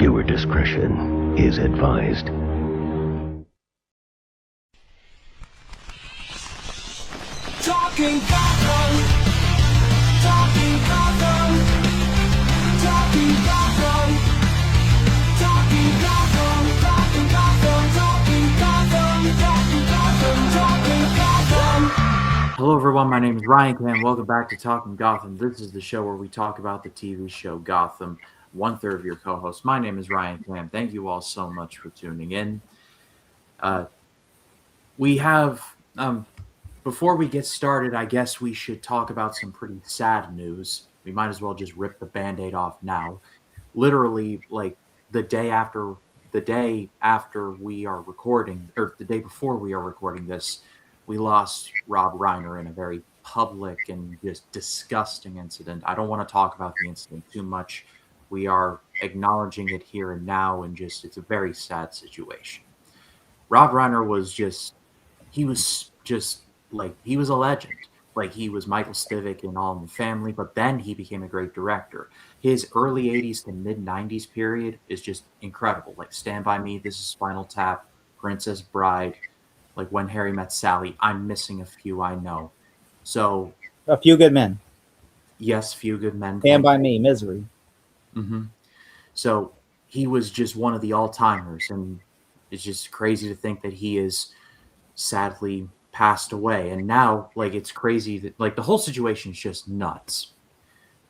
Viewer discretion is advised. Talking Gotham, talking Gotham, talking Gotham, talking Gotham, talking Gotham, talking Gotham, talking Gotham, talking Gotham. Hello everyone, my name is Ryan Cam. Welcome back to Talking Gotham. This is the show where we talk about the TV show Gotham. One third of your co-host. My name is Ryan Cam. Thank you all so much for tuning in. We have before we get started, I guess we should talk about some pretty sad news. We might as well just rip the Band-Aid off now. Literally, like the day after we are recording, or the day before we are recording this, we lost Rob Reiner in a very public and just disgusting incident. I don't want to talk about the incident too much. We are acknowledging it here and now, and it's a very sad situation. Rob Reiner was he was a legend. Like, he was Michael Stivic in All in the Family, but then he became a great director. His early 80s to mid 90s period is just incredible. Like Stand By Me, This Is Spinal Tap, Princess Bride, like When Harry Met Sally. I'm missing a few, I know. So A Few Good Men. Yes, Few Good Men. Stand By Me, Misery. Mm-hmm. So he was just one of the all-timers, and it's just crazy to think that he is sadly passed away. And now, like, it's crazy that, like, the whole situation is just nuts.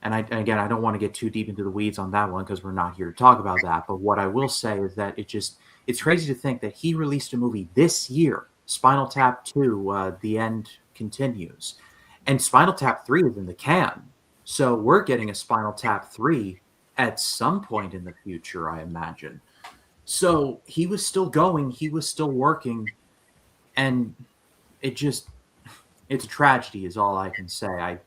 And again, I don't want to get too deep into the weeds on that one because we're not here to talk about that. But what I will say is that it's crazy to think that he released a movie this year, Spinal Tap 2, The End Continues. And Spinal Tap 3 is in the can. So we're getting a Spinal Tap 3 at some point in the future, I imagine. So he was still going, he was still working, and it's a tragedy is all I can say.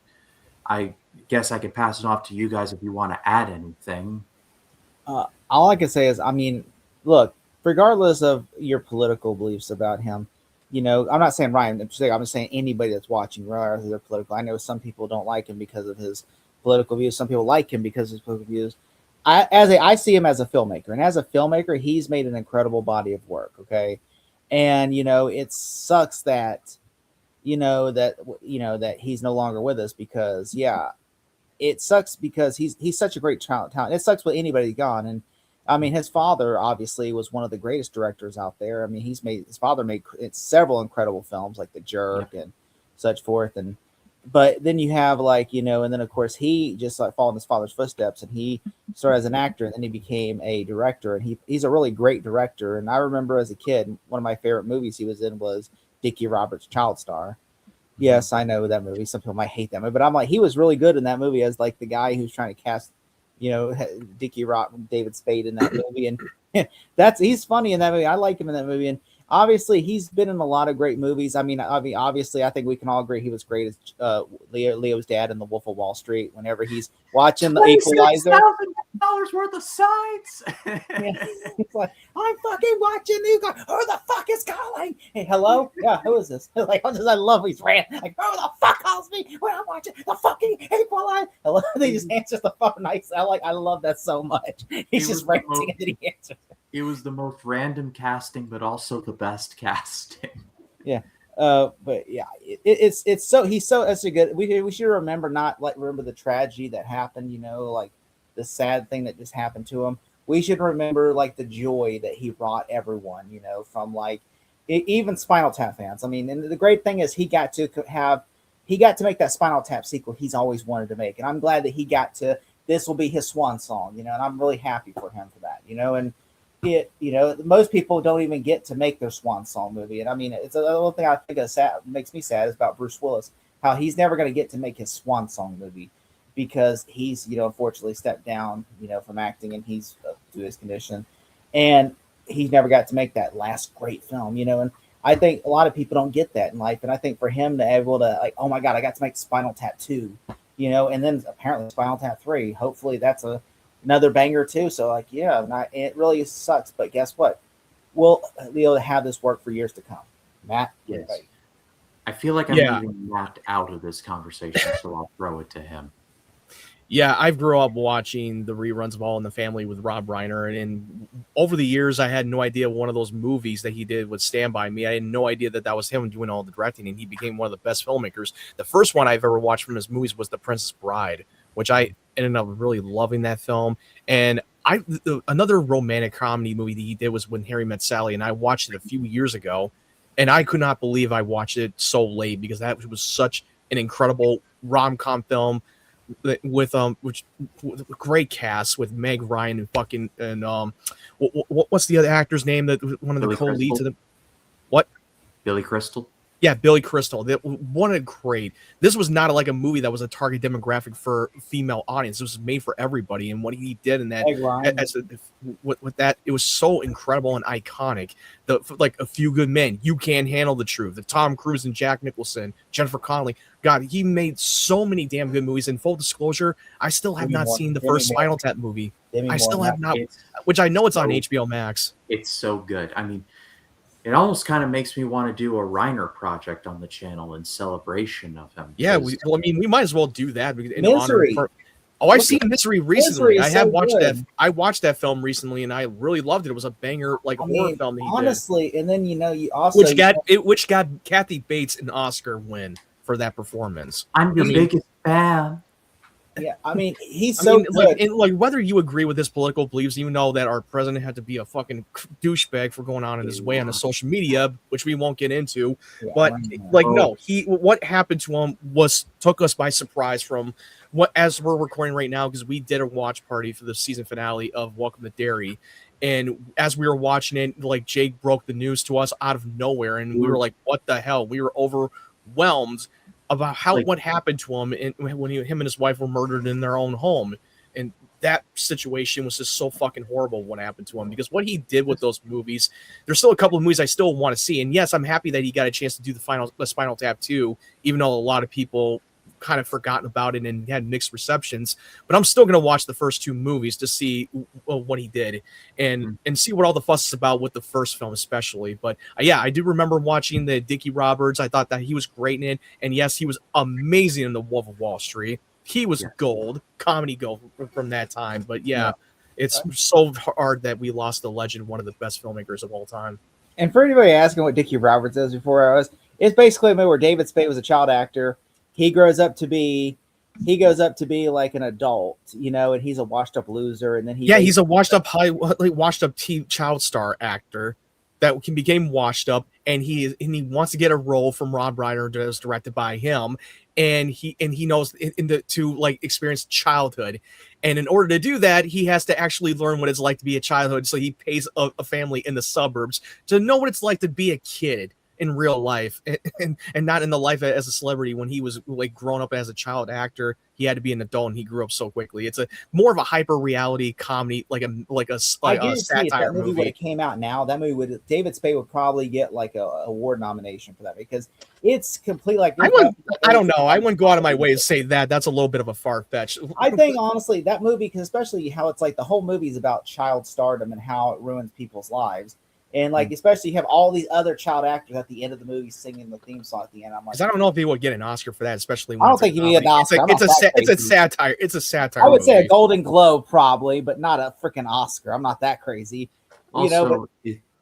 I guess I could pass it off to you guys if you want to add anything. All I can say is, I mean, look, regardless of your political beliefs about him, you know, I'm not saying Ryan, I'm just saying anybody that's watching, regardless of their political. I know some people don't like him because of his political views. Some people like him because of his political views. I see him as a filmmaker, and as a filmmaker, he's made an incredible body of work. Okay, and you know, it sucks that that he's no longer with us because it sucks because he's such a great talent. It sucks with anybody gone, and I mean, his father obviously was one of the greatest directors out there. I mean, his father made several incredible films like The Jerk and such forth, but then you have and then of course he just followed in his father's footsteps, and he started as an actor, and then he became a director, and he's a really great director. And I remember as a kid, one of my favorite movies he was in was Dickie Roberts' Child Star. Yes, I know that movie. Some people might hate that movie, but I'm like, he was really good in that movie as like the guy who's trying to cast, Dickie Rock, David Spade in that movie, and he's funny in that movie. I like him in that movie, and obviously he's been in a lot of great movies. I mean, obviously, I think we can all agree he was great as Leo's dad in The Wolf of Wall Street. Whenever he's watching The Equalizer, $26,000 worth of sides. He's like, I'm fucking watching you. Who the fuck is calling? Hey, hello? Yeah, who is this? Like, I love he's ran. Like, who the fuck calls me when I'm watching the fucking Equalizer? Hello? They just answers the phone nice. I love that so much. He's just ranting and then he answers. It was the most random casting, but also the best casting. Yeah. But yeah, it's so that's a good. We should remember remember the tragedy that happened. Like the sad thing that just happened to him. We should remember like the joy that he brought everyone. From like even Spinal Tap fans. I mean, and the great thing is he got to make that Spinal Tap sequel he's always wanted to make, and I'm glad that he got to. This will be his swan song. And I'm really happy for him for that. And most people don't even get to make their swan song movie. And I mean, it's a little thing I think is sad, makes me sad is about Bruce Willis, how he's never going to get to make his swan song movie because he's, unfortunately stepped down, from acting, and he's due to his condition, and he's never got to make that last great film, and I think a lot of people don't get that in life. And I think for him to be able to like, oh my God, I got to make Spinal Tap 2, and then apparently Spinal Tap 3, hopefully that's another banger too. So like, it really sucks, but guess what? We'll be able to have this work for years to come. Matt? Yes. Right. I feel like I'm leaving Matt out of this conversation, so I'll throw it to him. Yeah, I grew up watching the reruns of All in the Family with Rob Reiner, and over the years, I had no idea one of those movies that he did was Stand By Me. I had no idea that was him doing all the directing, and he became one of the best filmmakers. The first one I've ever watched from his movies was The Princess Bride, which I ended up really loving that film. And another romantic comedy movie that he did was When Harry Met Sally, and I watched it a few years ago, and I could not believe I watched it so late because that was such an incredible rom-com film with with a great cast with Meg Ryan and fucking and what's the other actor's name that one of the Billy co-leads Crystal? of the what? Billy Crystal. Yeah, Billy Crystal. What a great. This was not like a movie that was a target demographic for female audience. It was made for everybody, and what he did in that, Meg Ryan. with that, it was so incredible and iconic. Like A Few Good Men, You Can't Handle the Truth, the Tom Cruise and Jack Nicholson, Jennifer Connelly. God, he made so many damn good movies. In full disclosure, I still have not seen the first Spinal Tap movie. I still have not, which I know it's on HBO Max. It's so good. I mean, it almost kind of makes me want to do a Reiner project on the channel in celebration of him. Yeah, we might as well do that. Misery. I've seen Misery recently. Misery I have so watched good. that. I watched that film recently, and I really loved it. It was a banger, like horror film. That he honestly, and then you also which got Kathy Bates an Oscar win for that performance. I'm your biggest fan. Yeah, I mean, he's so good. Like whether you agree with his political beliefs, you know that our president had to be a fucking douchebag for going on in his way on the social media, which we won't get into. Yeah, but no, what happened to him took us by surprise from what as we're recording right now, because we did a watch party for the season finale of Welcome to Derry. And as we were watching it, like Jake broke the news to us out of nowhere, and we were like, "What the hell?" We were overwhelmed about what happened to him when him and his wife were murdered in their own home, and that situation was just so fucking horrible. What happened to him, because what he did with those movies, there's still a couple of movies I still want to see, and yes, I'm happy that he got a chance to do the Spinal Tap 2, even though a lot of people kind of forgotten about it and had mixed receptions. But I'm still going to watch the first two movies to see what he did and see what all the fuss is about with the first film, especially. But yeah, I do remember watching the Dickie Roberts. I thought that he was great in it, and yes, he was amazing in The Wolf of Wall Street. He was gold, comedy gold from that time. But yeah, it's so hard that we lost the legend, one of the best filmmakers of all time. And for anybody asking what Dickie Roberts is before it's basically a movie where David Spade was a child actor. He goes up to be like an adult, and he's a washed up loser. And then he's a washed up child star actor that became washed up, and he wants to get a role from Rob Reiner that was directed by him, and he knows to experience childhood, and in order to do that, he has to actually learn what it's like to be a childhood. So he pays a family in the suburbs to know what it's like to be a kid in real life and not in the life as a celebrity. When he was grown up as a child actor, he had to be an adult, and he grew up so quickly. It's a more of a hyper reality comedy, like a satire movie. Would have came out now, that movie David Spade would probably get like a award nomination for that, because it's complete. I don't know. I wouldn't go out of my way to say that. That's a little bit of a far fetch. I think honestly that movie, because especially how it's the whole movie is about child stardom and how it ruins people's lives. And especially you have all these other child actors at the end of the movie singing the theme song at the end. I'm I don't know if he would get an Oscar for that, especially. When I don't think he would get an Oscar. It's a satire. It's a satire. I would say a Golden Globe probably, but not a freaking Oscar. I'm not that crazy. Also,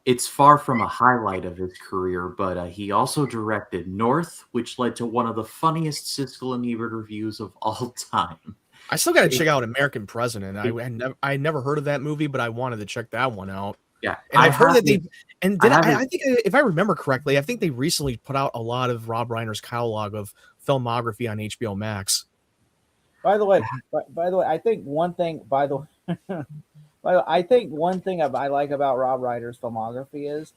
it's far from a highlight of his career, but he also directed North, which led to one of the funniest Siskel and Ebert reviews of all time. I still got to check out American President. I never heard of that movie, but I wanted to check that one out. Yeah, and I've heard that I think if I remember correctly, I think they recently put out a lot of Rob Reiner's catalog of filmography on HBO Max. By the way, I think one thing. I think one thing I like about Rob Reiner's filmography is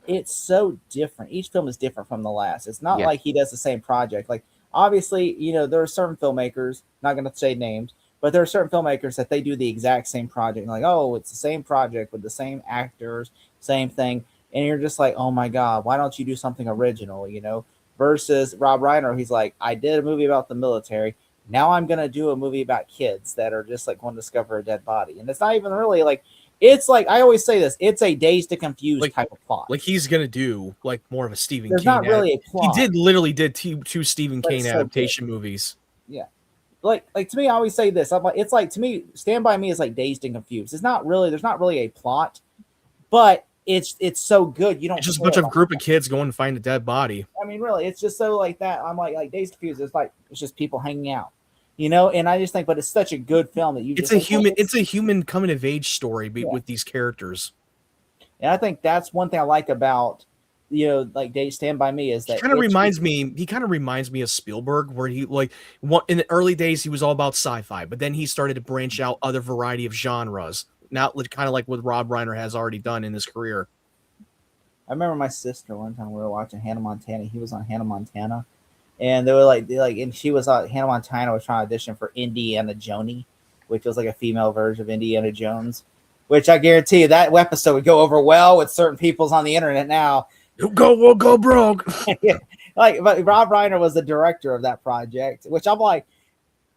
it's so different. Each film is different from the last. It's not like he does the same project. Like obviously, there are certain filmmakers. Not going to say names. But there are certain filmmakers that they do the exact same project. Like, oh, it's the same project with the same actors, same thing. And you're just like, oh, my God, why don't you do something original, Versus Rob Reiner, he's like, I did a movie about the military. Now I'm going to do a movie about kids that are just going to discover a dead body. And it's not even really it's I always say this, it's a Dazed to Confused type of plot. Like he's going to do more of a Stephen King. There's not really a plot. He literally did two Stephen King adaptation movies. Yeah. like to me, I always say this. I'm like, it's like to me, Stand by Me is like Dazed and Confused. It's not really. There's not really a plot, but it's so good. You don't. It's just a care bunch of about group of kids going to find a dead body. I mean, really, it's just so like that. I'm like Dazed and Confused. It's like it's just people hanging out, you know. And I just think, but it's such a good film that you. It's just a like, human. It's a human coming of age story Yeah. with these characters. And I think that's one thing I like about like Stand by Me is that He kind of reminds me of Spielberg, where he in the early days he was all about sci-fi, but then he started to branch out other variety of genres. Now, kind of like what Rob Reiner has already done in his career. I remember my sister one time we were watching Hannah Montana. He was on Hannah Montana, and they were like, and she was on Hannah Montana was trying to audition for Indiana Joni, which was like a female version of Indiana Jones. Which I guarantee you that episode would go over well with certain people's on the internet now. We'll go broke. Yeah. But Rob Reiner was the director of that project, which I'm like,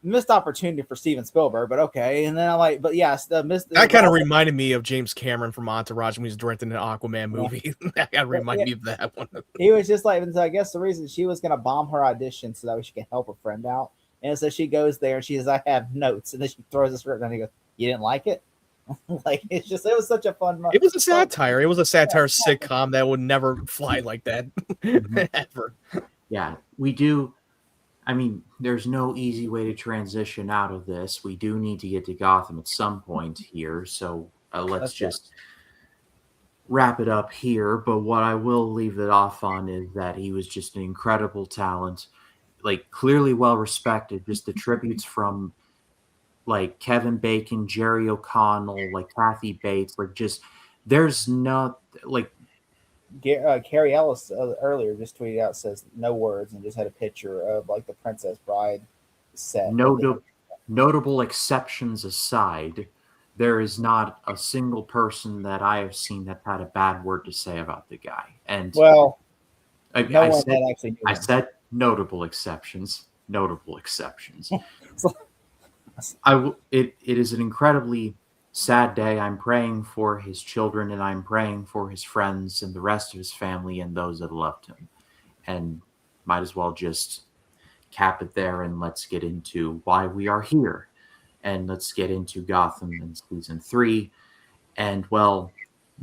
missed opportunity for Steven Spielberg, but okay. And then I'm like, but yes, That kind of reminded me of James Cameron from Entourage when he was directing an Aquaman movie. That kind of reminded me of that one. He was just like, and so I guess the reason she was going to bomb her audition so that she can help her friend out. And so she goes there and she says, I have notes. And then she throws the script and he goes, you didn't like it? Like, it was such a fun. It was a satire. It was a satire sitcom that would never fly like that ever. Yeah, we do. I mean, there's no easy way to transition out of this. We do need to get to Gotham at some point here. So let's just wrap it up here. But what I will leave it off on is that he was just an incredible talent, like clearly well respected. Just the tributes from like Kevin Bacon, Jerry O'Connell, like Kathy Bates, like just there's not like Carrie Ellis earlier just tweeted out, says no words, and just had a picture of like the Princess Bride set. Notable exceptions aside, there is not a single person that I have seen that had a bad word to say about the guy. And well, I said notable exceptions. Notable exceptions. It is an incredibly sad day. I'm praying for his children and I'm praying for his friends and the rest of his family and those that loved him. And might as well just cap it there and let's get into why we are here. And let's get into Gotham in season 3. And well,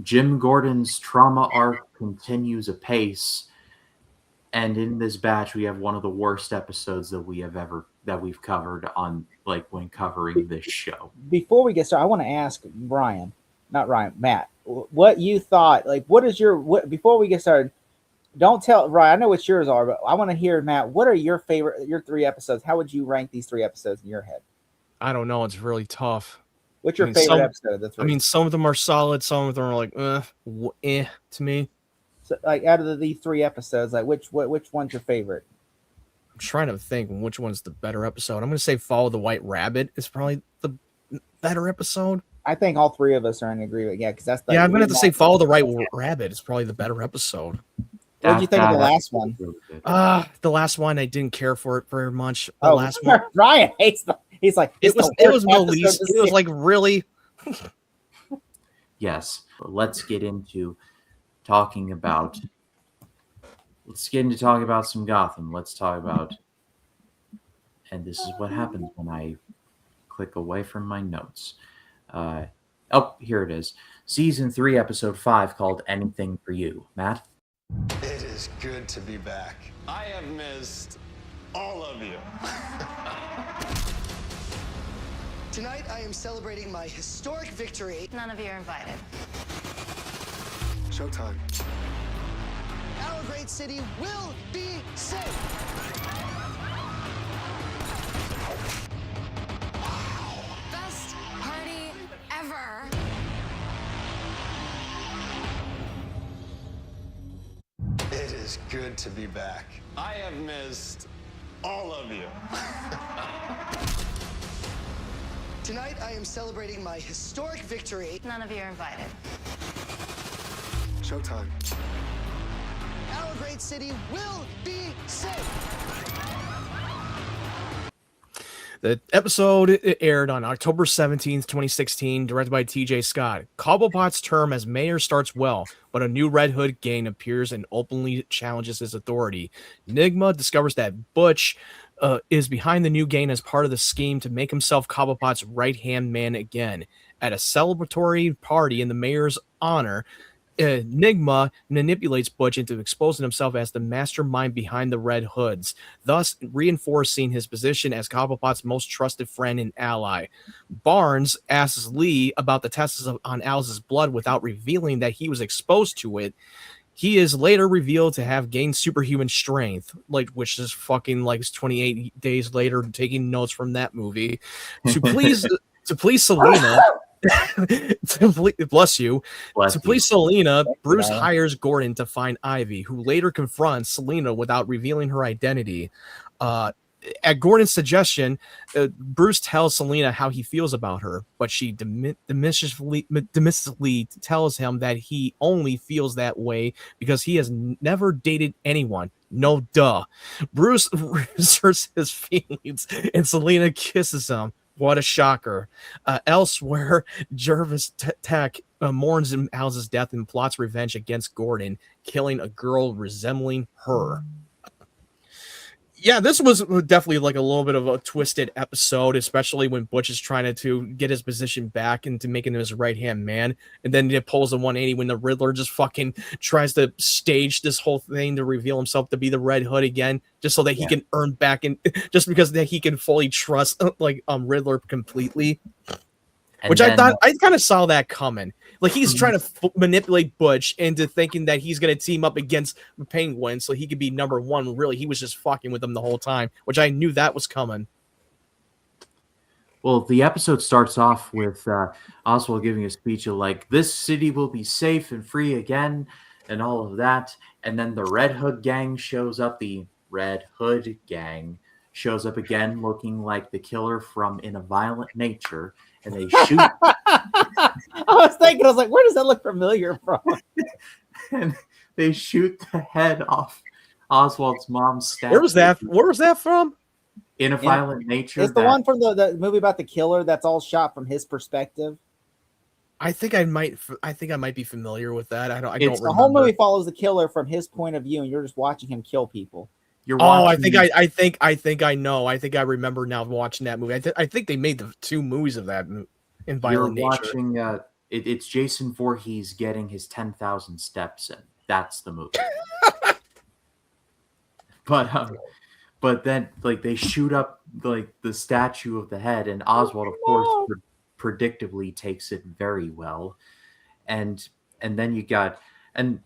Jim Gordon's trauma arc continues apace. And in this batch, we have one of the worst episodes that we've covered on when covering this show. Before we get started, I want to ask Matt, what you thought. Like, what is before we get started? Don't tell Ryan. I know what yours are, but I want to hear Matt. What are your 3 episodes? How would you rank these 3 episodes in your head? I don't know. It's really tough. What's your favorite episode of the 3? I mean, some of them are solid. Some of them are like, to me. So, like, out of these 3 episodes, like, which one's your favorite? I'm trying to think which one's the better episode. I'm going to say Follow the White Rabbit is probably the better episode. I think all 3 of us are in agreement. Yeah, because that's the. Yeah, I'm going to have to say Follow the White Rabbit is probably the better episode. What did you think of the last one? The last one, I didn't care for it very much. The last one, Ryan hates them. He's like, it was the least. It was like, really. Yes, let's get into talking about some Gotham. Let's talk about, and this is what happens when I click away from my notes. Here it is. Season 3, episode 5, called Anything for You. Matt? It is good to be back. I have missed all of you. Tonight, I am celebrating my historic victory. None of you are invited. Showtime. Our great city will be safe. Best party ever. It is good to be back. I have missed all of you. Tonight, I am celebrating my historic victory. None of you are invited. Showtime. Our great city will be safe. The episode aired on October 17th, 2016, directed by TJ Scott. Cobblepot's term as mayor starts well, but a new Red Hood gang appears and openly challenges his authority. Enigma discovers that Butch is behind the new game as part of the scheme to make himself Cobblepot's right-hand man again. At a celebratory party in the mayor's honor, Enigma manipulates Butch into exposing himself as the mastermind behind the Red Hoods, thus reinforcing his position as Cobblepot's most trusted friend and ally. Barnes asks Lee about the tests on Alice's blood without revealing that he was exposed to it. He is later revealed to have gained superhuman strength, like which is fucking like 28 days later, taking notes from that movie. To please Selena, bless you. To please Selena, Bruce hires Gordon to find Ivy, who later confronts Selena without revealing her identity. At Gordon's suggestion, Bruce tells Selena how he feels about her, but she dismissively tells him that he only feels that way because he has never dated anyone. No duh. Bruce asserts his feelings, and Selena kisses him. What a shocker. Elsewhere, Jervis Tech mourns Alice's death and plots revenge against Gordon, killing a girl resembling her. Yeah, this was definitely like a little bit of a twisted episode, especially when Butch is trying to get his position back and to making him his right-hand man. And then it pulls a 180 when the Riddler just fucking tries to stage this whole thing to reveal himself to be the Red Hood again, just so that he can earn back, and just because that he can fully trust Riddler completely. Which I thought I kind of saw that coming. Like he's trying to manipulate Butch into thinking that he's going to team up against Penguin so he could be number one. Really, he was just fucking with him the whole time, which I knew that was coming. Well, the episode starts off with Oswald giving a speech of like, this city will be safe and free again and all of that. And then the Red Hood gang shows up. The Red Hood gang shows up again looking like the killer from In a Violent Nature. And they shoot. I was like, where does that look familiar from? And they shoot the head off Oswald's mom's statue. Where was that from? In a Violent Nature. It's the one from the movie about the killer that's all shot from his perspective. I think I might be familiar with that. I don't remember. The whole movie follows the killer from his point of view, and you're just watching him kill people. I think I know. I think I remember now watching that movie. I think they made the two movies of that in Violent Nature. Watching, it's Jason Voorhees getting his 10,000 steps in. That's the movie. But then like they shoot up like the statue of the head, and Oswald, of course, predictably takes it very well. And then you got, and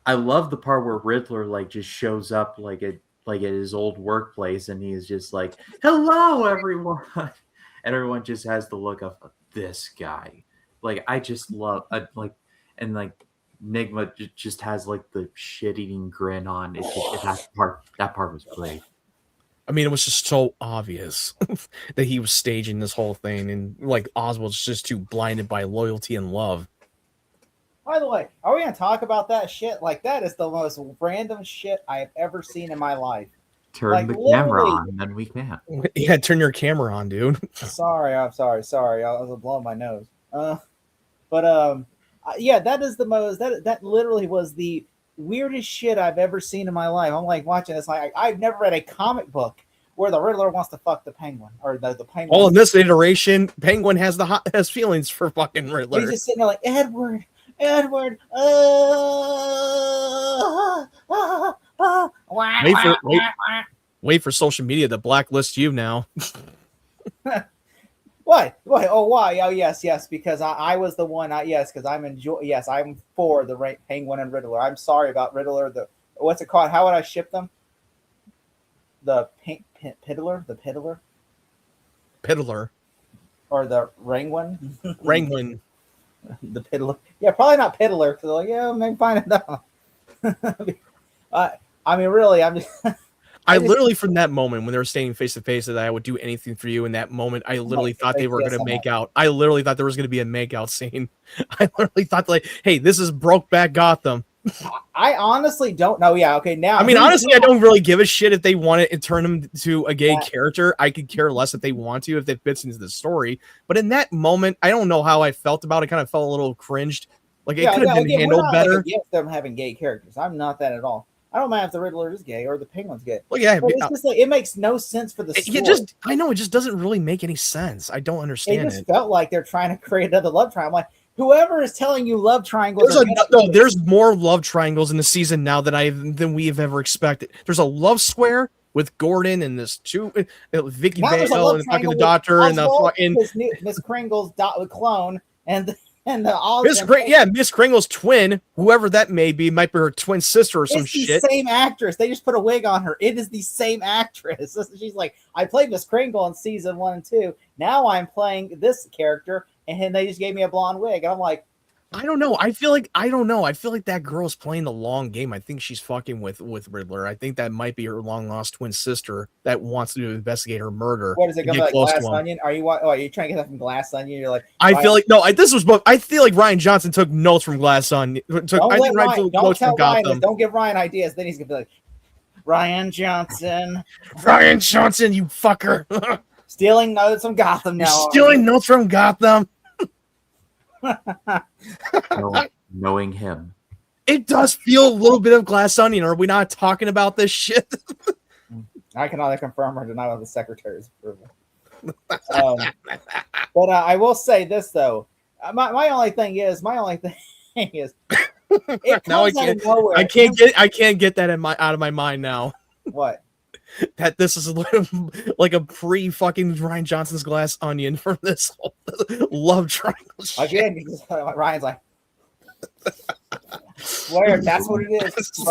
I love the part where Riddler like just shows up like at his old workplace, and he is just like, hello everyone, and everyone just has the look of this guy. Like I just love Enigma just has like the shit-eating grin on. That part was great. I mean, it was just so obvious that he was staging this whole thing, and like Oswald's just too blinded by loyalty and love. By the way, are we going to talk about that shit? Like, that is the most random shit I've ever seen in my life. Turn the camera on, then we can. Yeah, turn your camera on, dude. Sorry. I was blowing my nose. Yeah, that is the most. That literally was the weirdest shit I've ever seen in my life. I'm like watching this. Like I've never read a comic book where the Riddler wants to fuck the Penguin, or the Penguin. Well, in this iteration, Penguin has feelings for fucking Riddler. He's just sitting there like Edward. Wait for social media to blacklist you now. What? Oh, why? Oh, yes. Because I was the one. Because I'm for the Penguin and Riddler. I'm sorry about Riddler. What's it called? How would I ship them? The Piddler, or the Rangwin. Rangwin. The Piddler. Yeah, probably not Piddler. Because like, yeah, maybe find it out. I mean, really, I'm just. I literally, from that moment when they were standing face to face, that I would do anything for you. In that moment, I literally thought they were going to make out. I literally thought there was going to be a makeout scene. I literally thought, like, hey, this is Brokeback Gotham. I honestly don't know. Yeah, okay. Now, I mean, honestly, I don't really give a shit if they want to turn him to a gay character. I could care less if they want to, if it fits into the story. But in that moment, I don't know how I felt about it. Kind of felt a little cringed. Like it could have been handled better. Yes, them having gay characters. I'm not that at all. I don't mind if the Riddler is gay or the Penguin's gay. Well, yeah, But it's just like it makes no sense for the story. I know it just doesn't really make any sense. I don't understand It just felt like they're trying to create another love triangle. I'm like, whoever is telling you love triangles, there's more love triangles in the season now than we have ever expected. There's a love square with Gordon and this Vicky Vale and fucking the doctor and the fucking Miss Kringle's clone and Miss Kringle's twin, whoever that may be, might be her twin sister or some shit. Same actress. They just put a wig on her. It is the same actress. She's like, I played Miss Kringle in season 1 and 2. Now I'm playing this character, and they just gave me a blonde wig. And I'm like, I don't know. I feel like that girl's playing the long game. I think she's fucking with Riddler. I think that might be her long lost twin sister that wants to investigate her murder. What is it? Go like Glass Onion? Are you trying to get that from Glass Onion? You're like, I feel like I feel like Ryan Johnson took notes from Glass Onion. Don't tell Ryan. Don't give Ryan ideas. Then he's gonna be like, Ryan Johnson, you fucker, stealing notes from Gotham now. Stealing notes from Gotham. Knowing him, it does feel a little bit of Glass Onion. Are we not talking about this shit? I can either confirm or deny with the secretary's approval. But I will say this though, my only thing is it now comes out of nowhere. I can't get that out of my mind now. What? That this is like a pre-fucking Ryan Johnson's Glass Onion for this whole love triangle shit. Again, Ryan's like, swear that's what it is.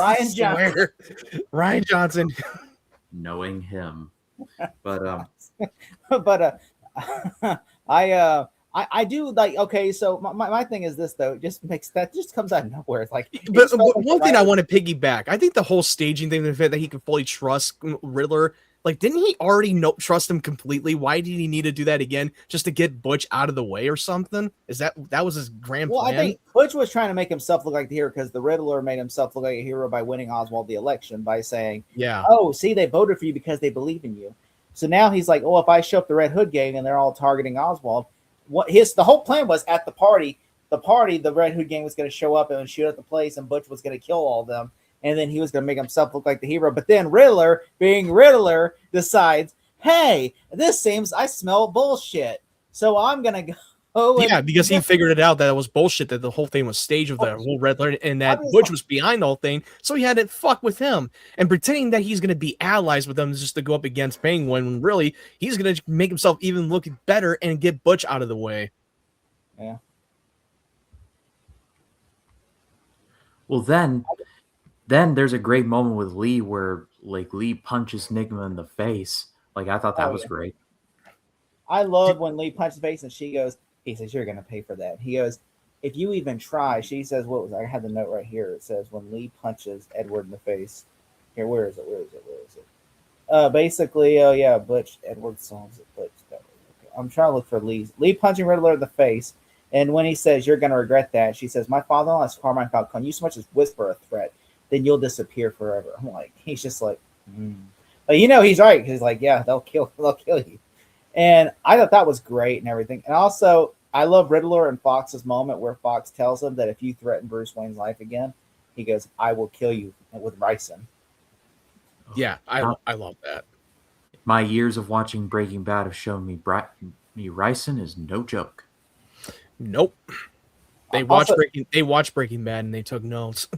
Ryan Johnson. Knowing him, but I do like, okay, so my thing is this though, it just comes out of nowhere. It's like, but one thing I want to piggyback, I think the whole staging thing, the fact that he can fully trust Riddler, like, didn't he already trust him completely? Why did he need to do that again? Just to get Butch out of the way or something? Is that was his grand plan? I think Butch was trying to make himself look like the hero because the Riddler made himself look like a hero by winning Oswald the election by saying, yeah, oh, see, they voted for you because they believe in you. So now he's like, oh, if I show up the Red Hood gang and they're all targeting Oswald, the whole plan was at the party, the Red Hood gang was going to show up and shoot at the place, and Butch was going to kill all of them, and then he was going to make himself look like the hero. But then Riddler, being Riddler, decides, hey, this seems, I smell bullshit, so I'm going to go. Yeah, because he figured it out that it was bullshit, that the whole thing was staged with the whole Riddler, and that Butch was behind the whole thing, so he had to fuck with him. And pretending that he's going to be allies with them just to go up against Penguin, when really he's going to make himself even look better and get Butch out of the way. Yeah. Well, then there's a great moment with Lee where like Lee punches Nigma in the face. Like, I thought that was great. I love when Lee punches the face and he says, you're going to pay for that. He goes, if you even try, she says, I had the note right here. It says, when Lee punches Edward in the face. Here, where is it? Basically, Butch, Edward solves it. Butch, okay. I'm trying to look for Lee punching Riddler in the face. And when he says, you're going to regret that, she says, my father-in-law is Carmine Falcone. You so much as whisper a threat, then you'll disappear forever. I'm like, he's just like, But he's right. He's like, yeah, they'll kill you. And I thought that was great and everything. And also, I love Riddler and Fox's moment where Fox tells him that if you threaten Bruce Wayne's life again, he goes, I will kill you with ricin. Yeah, I love that. My years of watching Breaking Bad have shown me ricin is no joke. Nope. They watched Breaking Bad and they took notes.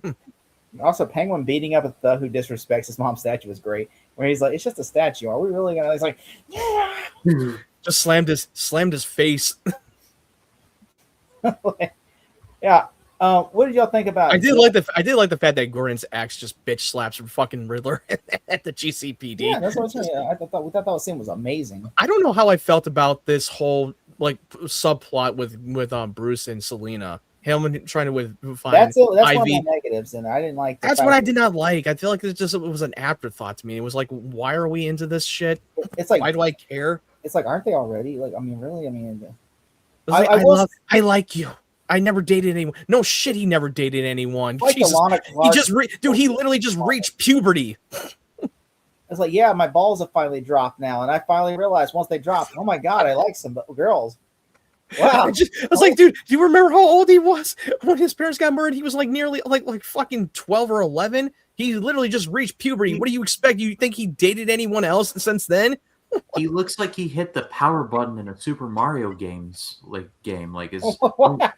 Also, Penguin beating up a thug who disrespects his mom's statue was great. Where he's like, "It's just a statue. Are we really gonna?" He's like, "Yeah." Just slammed his face. Yeah. What did y'all think about? I did like the fact that Gordon's axe just bitch slaps from fucking Riddler at the GCPD. Yeah, that's what I'm saying. I thought that scene was amazing. I don't know how I felt about this whole like subplot with Bruce and Selena. Him trying to find that's Ivy. One of the negatives, and I didn't like. That's what I did not like. I feel like it was an afterthought to me. It was like, why are we into this shit? It's like, why do I care? It's like, aren't they already? Like, I mean, really? I mean, I like you. I never dated anyone. No shit, he never dated anyone. Like Jesus. He literally just reached puberty. It's like, yeah, my balls have finally dropped now, and I finally realized once they dropped, oh my god, I like some girls. Wow. I was like, dude, do you remember how old he was when his parents got murdered? He was like nearly like fucking 12 or 11. He literally just reached puberty. What do you expect? You think he dated anyone else since then? He looks like he hit the power button in a Super Mario game. Like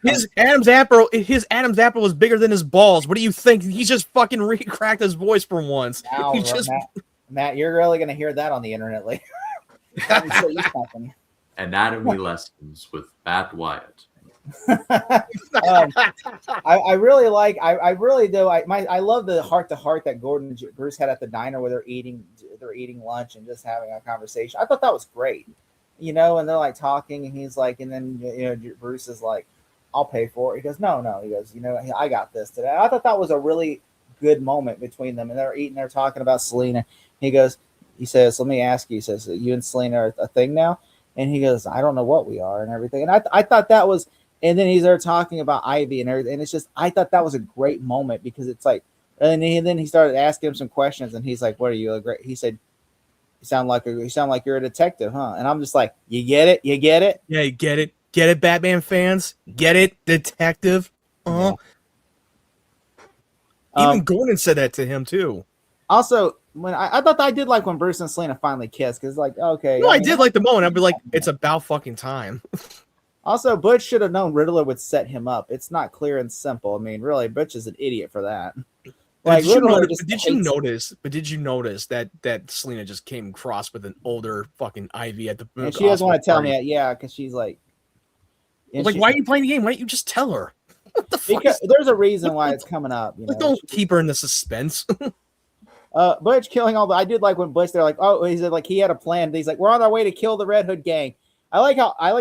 His Adam's apple was bigger than his balls. What do you think? He just fucking cracked his voice for once. Now, He just Matt, you're really gonna hear that on the internet later. anatomy lessons with Matt Wyatt. I really like. I really do. I love the heart to heart that Gordon and Bruce had at the diner where they're eating lunch and just having a conversation. I thought that was great, and they're like talking, and he's like, and then Bruce is like, "I'll pay for it." He goes, "No." He goes, "I got this today." I thought that was a really good moment between them, and they're eating. They're talking about Selena. He says, "Let me ask you." He says, "You and Selena are a thing now?" And he goes, "I don't know what we are," and everything. And I thought that was. And then he's there talking about Ivy and everything. And it's just, I thought that was a great moment because it's like, and then he started asking him some questions, and he's like, "What are you?" He said, "You sound like you're a detective, huh?" And I'm just like, "You get it? You get it? Yeah, you get it. Get it, Batman fans? Get it, detective?" Yeah. Even Gordon said that to him too. Also, when I thought I did like when Bruce and Selena finally kissed, because like, okay, No, I did like the moment. I'd be like, it's about fucking time. Also, Butch should have known Riddler would set him up. It's not clear and simple. I mean, really, Butch is an idiot for that. Like, did you notice that Selena just came across with an older fucking Ivy at the and she doesn't want to tell me that, yeah, because she's like, why are you playing the game? Why don't you just tell her? What the fuck? Because there's a reason why it's coming up. Don't keep her in the suspense. Butch killing all the. I did like when Butch. They're like, oh, he said like he had a plan. He's like, we're on our way to kill the Red Hood gang. I like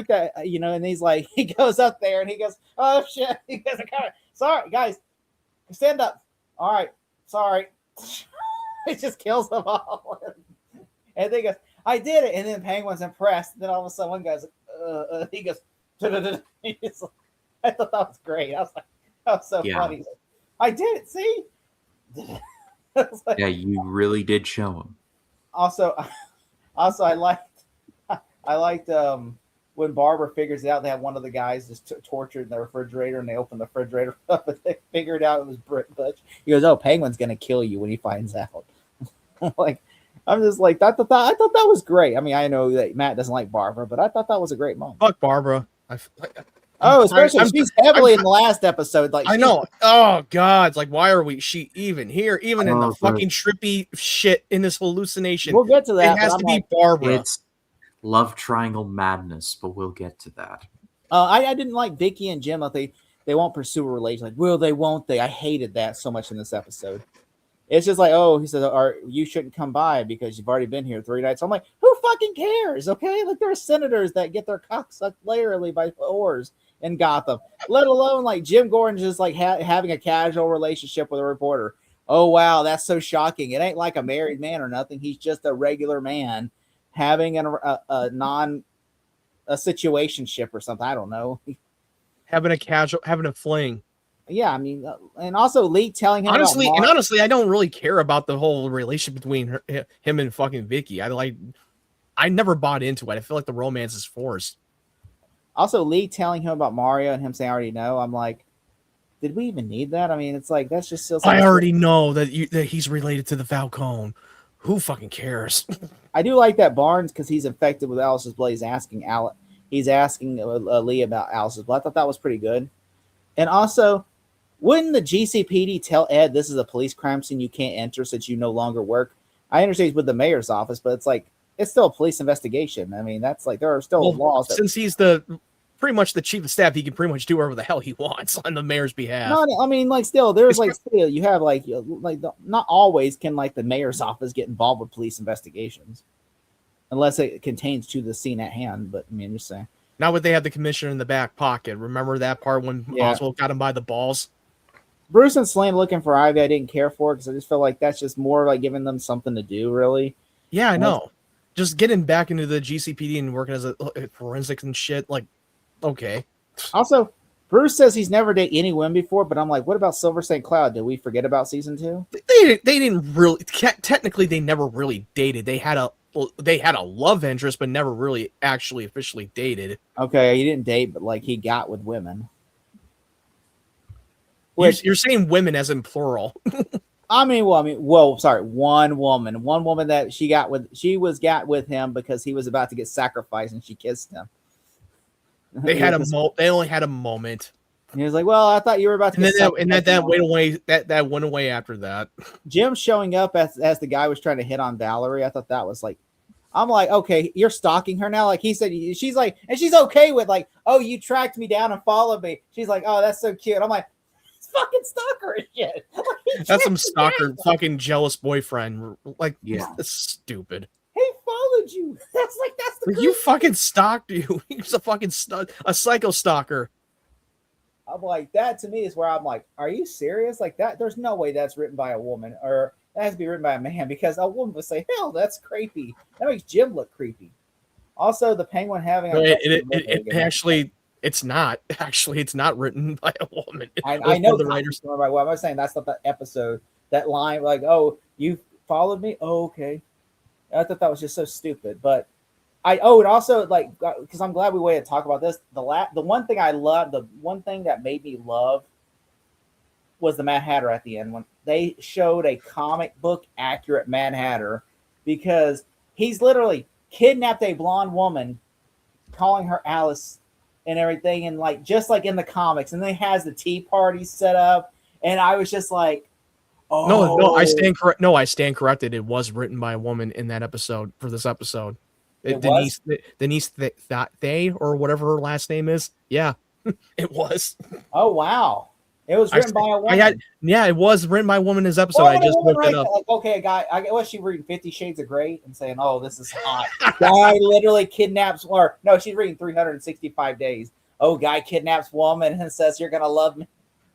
that, and he's like, he goes up there and he goes, oh shit, he goes, sorry guys, stand up. All right, sorry. It just kills them all. And they goes, I did it. And then Penguin's impressed. Then all of a sudden one guy's like, he goes, I thought that was great. I was like, that was so funny. Like, I did it. See? Like, yeah, you really did show him. Also, I liked when Barbara figures out they have one of the guys just tortured in the refrigerator, and they open the refrigerator up and they figured out it was Butch. He goes, "Oh, Penguin's gonna kill you when he finds out." Like, I'm just like, I thought that was great. I mean, I know that Matt doesn't like Barbara, but I thought that was a great moment. Fuck Barbara. Especially she's heavily in the last episode. Like, I know. Oh God, it's like, why are she even here? Even in the fucking trippy shit in this hallucination. We'll get to that. It has to be Barbara. It's love triangle madness, but we'll get to that. I didn't like Vicky and Jim. They won't pursue a relationship. Like, will they? Won't they? I hated that so much in this episode. It's just like, oh, he says, you shouldn't come by because you've already been here 3 nights. I'm like, who fucking cares? Okay, like there are senators that get their cock sucked laterally by whores in Gotham, let alone like Jim Gordon just like having a casual relationship with a reporter. Oh wow, that's so shocking. It ain't like a married man or nothing. He's just a regular man having a situationship or something. I don't know. Having a fling. Yeah, I mean, and also Lee telling him honestly, I don't really care about the whole relationship between him and fucking Vicky. I never bought into it. I feel like the romance is forced. Also, Lee telling him about Mario and him saying, "I already know." I'm like, did we even need that? I mean, it's like that's just still. I already know that he's related to the Falcone. Who fucking cares? I do like that Barnes because he's infected with Alice's blood. He's asking Lee about Alice's blood. I thought that was pretty good. And also, wouldn't the GCPD tell Ed this is a police crime scene you can't enter since you no longer work? I understand he's with the mayor's office, but it's like it's still a police investigation. I mean, that's like there are still laws. Since he's pretty much the chief of staff, he can pretty much do whatever the hell he wants on the mayor's behalf. No, I mean, like still, there's still you have not always can like the mayor's office get involved with police investigations, unless it contains to the scene at hand. But I mean, just saying. Now would they have the commissioner in the back pocket? Remember that part when Oswald got him by the balls? Bruce and Slane looking for Ivy, I didn't care for because I just felt like that's just more like giving them something to do, really. Yeah, I know. Just getting back into the GCPD and working as a forensics and shit, like, okay. Also, Bruce says he's never dated any women before, but I'm like, what about Silver St. Cloud? Did we forget about season 2? They didn't really. Technically, they never really dated. They had a love interest, but never really actually officially dated. Okay, he didn't date, but like he got with women. You're saying women as in plural. Sorry, one woman that she got with him because he was about to get sacrificed, and she kissed him. They only had a moment. And he was like, "Well, I thought you were about to." That went away. That went away after that. Jim showing up as the guy was trying to hit on Valerie. I thought that was like, I'm like, okay, you're stalking her now. Like he said, she's like, and she's okay with like, oh, you tracked me down and followed me. She's like, oh, that's so cute. I'm like, it's fucking stalker shit. Like, That's some stalker, fucking jealous boyfriend. Like, Yeah. that's stupid. He followed you. That's the Like, you fucking stalked you. He's a fucking a psycho stalker. I'm like, that to me is where I'm like, are you serious? Like that, there's no way that's written by a woman, or that has to be written by a man, because a woman would say, hell, that's creepy. That makes Jim look creepy. Also, the penguin having it's not written by a woman. I know the writers. I'm not saying that's not the episode. That line, like, oh, you followed me? Oh, okay. I thought that was just so stupid. But and also, like, because I'm glad we waited to talk about this. The one thing I loved, the one thing that made me love was the Mad Hatter at the end, when they showed a comic book accurate Mad Hatter, because he's literally kidnapped a blonde woman, calling her Alice and everything, and like just like in the comics, and then he has the tea party set up, and I was just like, oh no, I stand corrected. It was written by a woman in that episode for this episode. Denise they or whatever her last name is. Yeah, it was. Oh wow. It was written by a woman. It was written by a woman in this episode. I just looked it up. Like, okay, a guy, was she reading 50 Shades of Grey and saying, oh, this is hot? Guy literally kidnaps, or no, she's reading 365 Days. Oh, guy kidnaps woman and says, you're going to love me.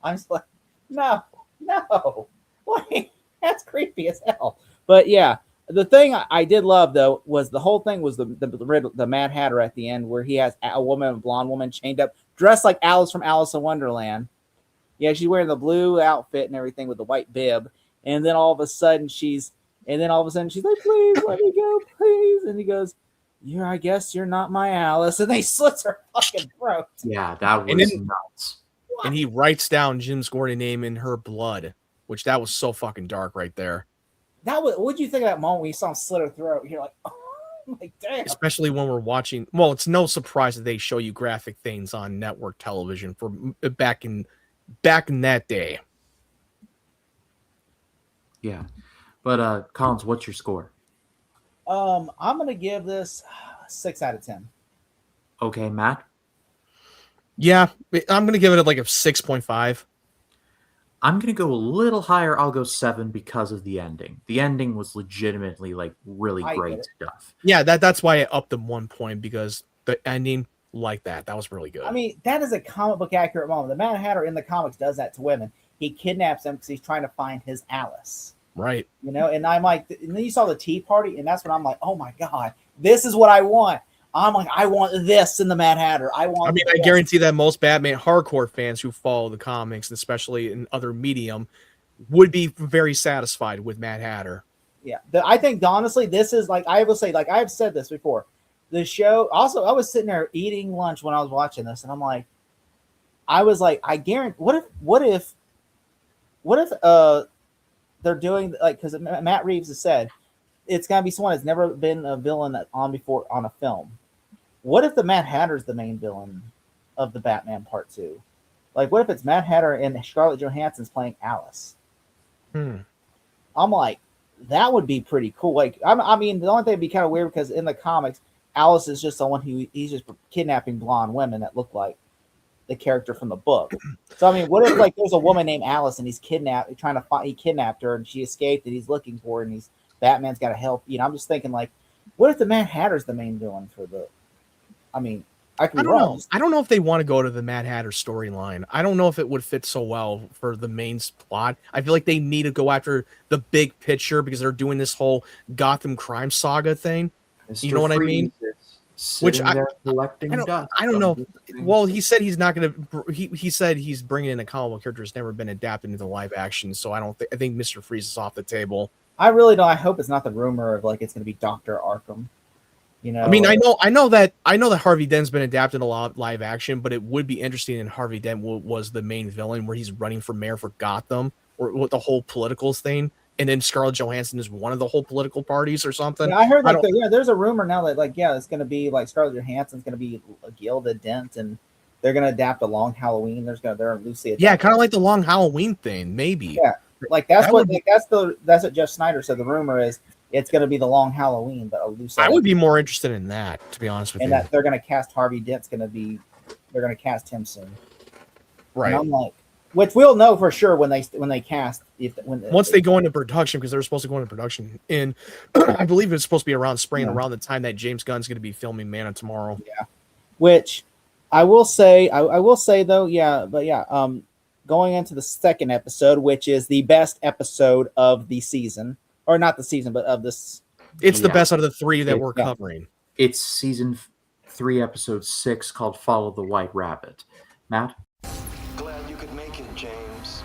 I'm just like, no. Like, that's creepy as hell. But yeah, the thing I did love, though, was the whole thing was the Mad Hatter at the end, where he has a blonde woman chained up, dressed like Alice from Alice in Wonderland. Yeah, she's wearing the blue outfit and everything with the white bib. And then all of a sudden she's like, please let me go, please. And he goes, I guess you're not my Alice. And they slits her fucking throat. Yeah, that was nuts. And he writes down Jim's Gordon name in her blood, which that was so fucking dark right there. What'd you think of that moment when you saw him slit her throat? You're like, oh, like, damn. Especially when we're watching. Well, it's no surprise that they show you graphic things on network television for back in that day. Yeah. But Collins, what's your score? I'm gonna give this 6 out of 10. Okay, Matt? Yeah, I'm gonna give it like a 6.5. I'm gonna go a little higher. I'll go 7 because of the ending. The ending was legitimately like really great stuff. Yeah, that's why I upped them 1 point, because the ending like that was really good. I mean, that is a comic book accurate moment. The Mad Hatter in the comics does that to women. He kidnaps them because he's trying to find his Alice. Right. And I'm like, and then you saw the tea party, and that's when I'm like, oh my god, this is what I want. I'm like, I want this in the Mad Hatter. I guarantee that most Batman hardcore fans who follow the comics, especially in other medium, would be very satisfied with Mad Hatter. Yeah, I think honestly, this is like, I will say, like I've said this before. The show also, I was sitting there eating lunch when I was watching this, and I'm like, I guarantee, what if they're doing, like, because Matt Reeves has said it's gonna be someone that's never been a villain on before on a film. What if the Mad Hatter's the main villain of the Batman Part 2? Like, what if it's Mad Hatter and Scarlett Johansson's playing Alice? I'm like, that would be pretty cool. Like, I mean, the only thing would be kind of weird because in the comics, Alice is just someone he's just kidnapping blonde women that look like the character from the book. So I mean, what if like there's a woman named Alice and he kidnapped her and she escaped and he's looking for her and Batman's got to help. I'm just thinking like, what if the Mad Hatter's the main villain for the? I mean, I could be wrong. I don't know if they want to go to the Mad Hatter storyline. I don't know if it would fit so well for the main plot. I feel like they need to go after the big picture because they're doing this whole Gotham crime saga thing. Mr. You know what I mean? Which I don't know. Well, he said he's not going to. He said he's bringing in a comic book character that's never been adapted into live action. So I think Mr. Freeze is off the table. I really don't. I hope it's not the rumor of like it's going to be Dr. Arkham. I mean, I know that Harvey Dent's been adapted a lot live action, but it would be interesting. And Harvey Dent was the main villain, where he's running for mayor for Gotham, or what the whole political thing, and then Scarlett Johansson is one of the whole political parties or something. Yeah, I heard like there's a rumor now that like it's going to be like Scarlett Johansson's going to be Gilda Dent, and they're going to adapt a Long Halloween. They're loosely adapted. kind of like the Long Halloween thing, maybe. Yeah, like that's what Jeff Snyder said. The rumor is it's going to be the Long Halloween, but a loose. I would be more interested in that, to be honest with you. And that they're going to cast Harvey Dent's going to be, they're going to cast him soon. Right. And I'm like, which we'll know for sure when they cast once they go into production, because they're supposed to go into production, and I believe it's supposed to be around spring, around the time that James Gunn's going to be filming Man of Tomorrow. Yeah, which I will say, I will say though, going into the second episode, which is the best episode of the season, or not the season, but of this. It's the best out of the three that we're covering. It's season 3, episode 6, called "Follow the White Rabbit." Matt. Glad you could make it, James.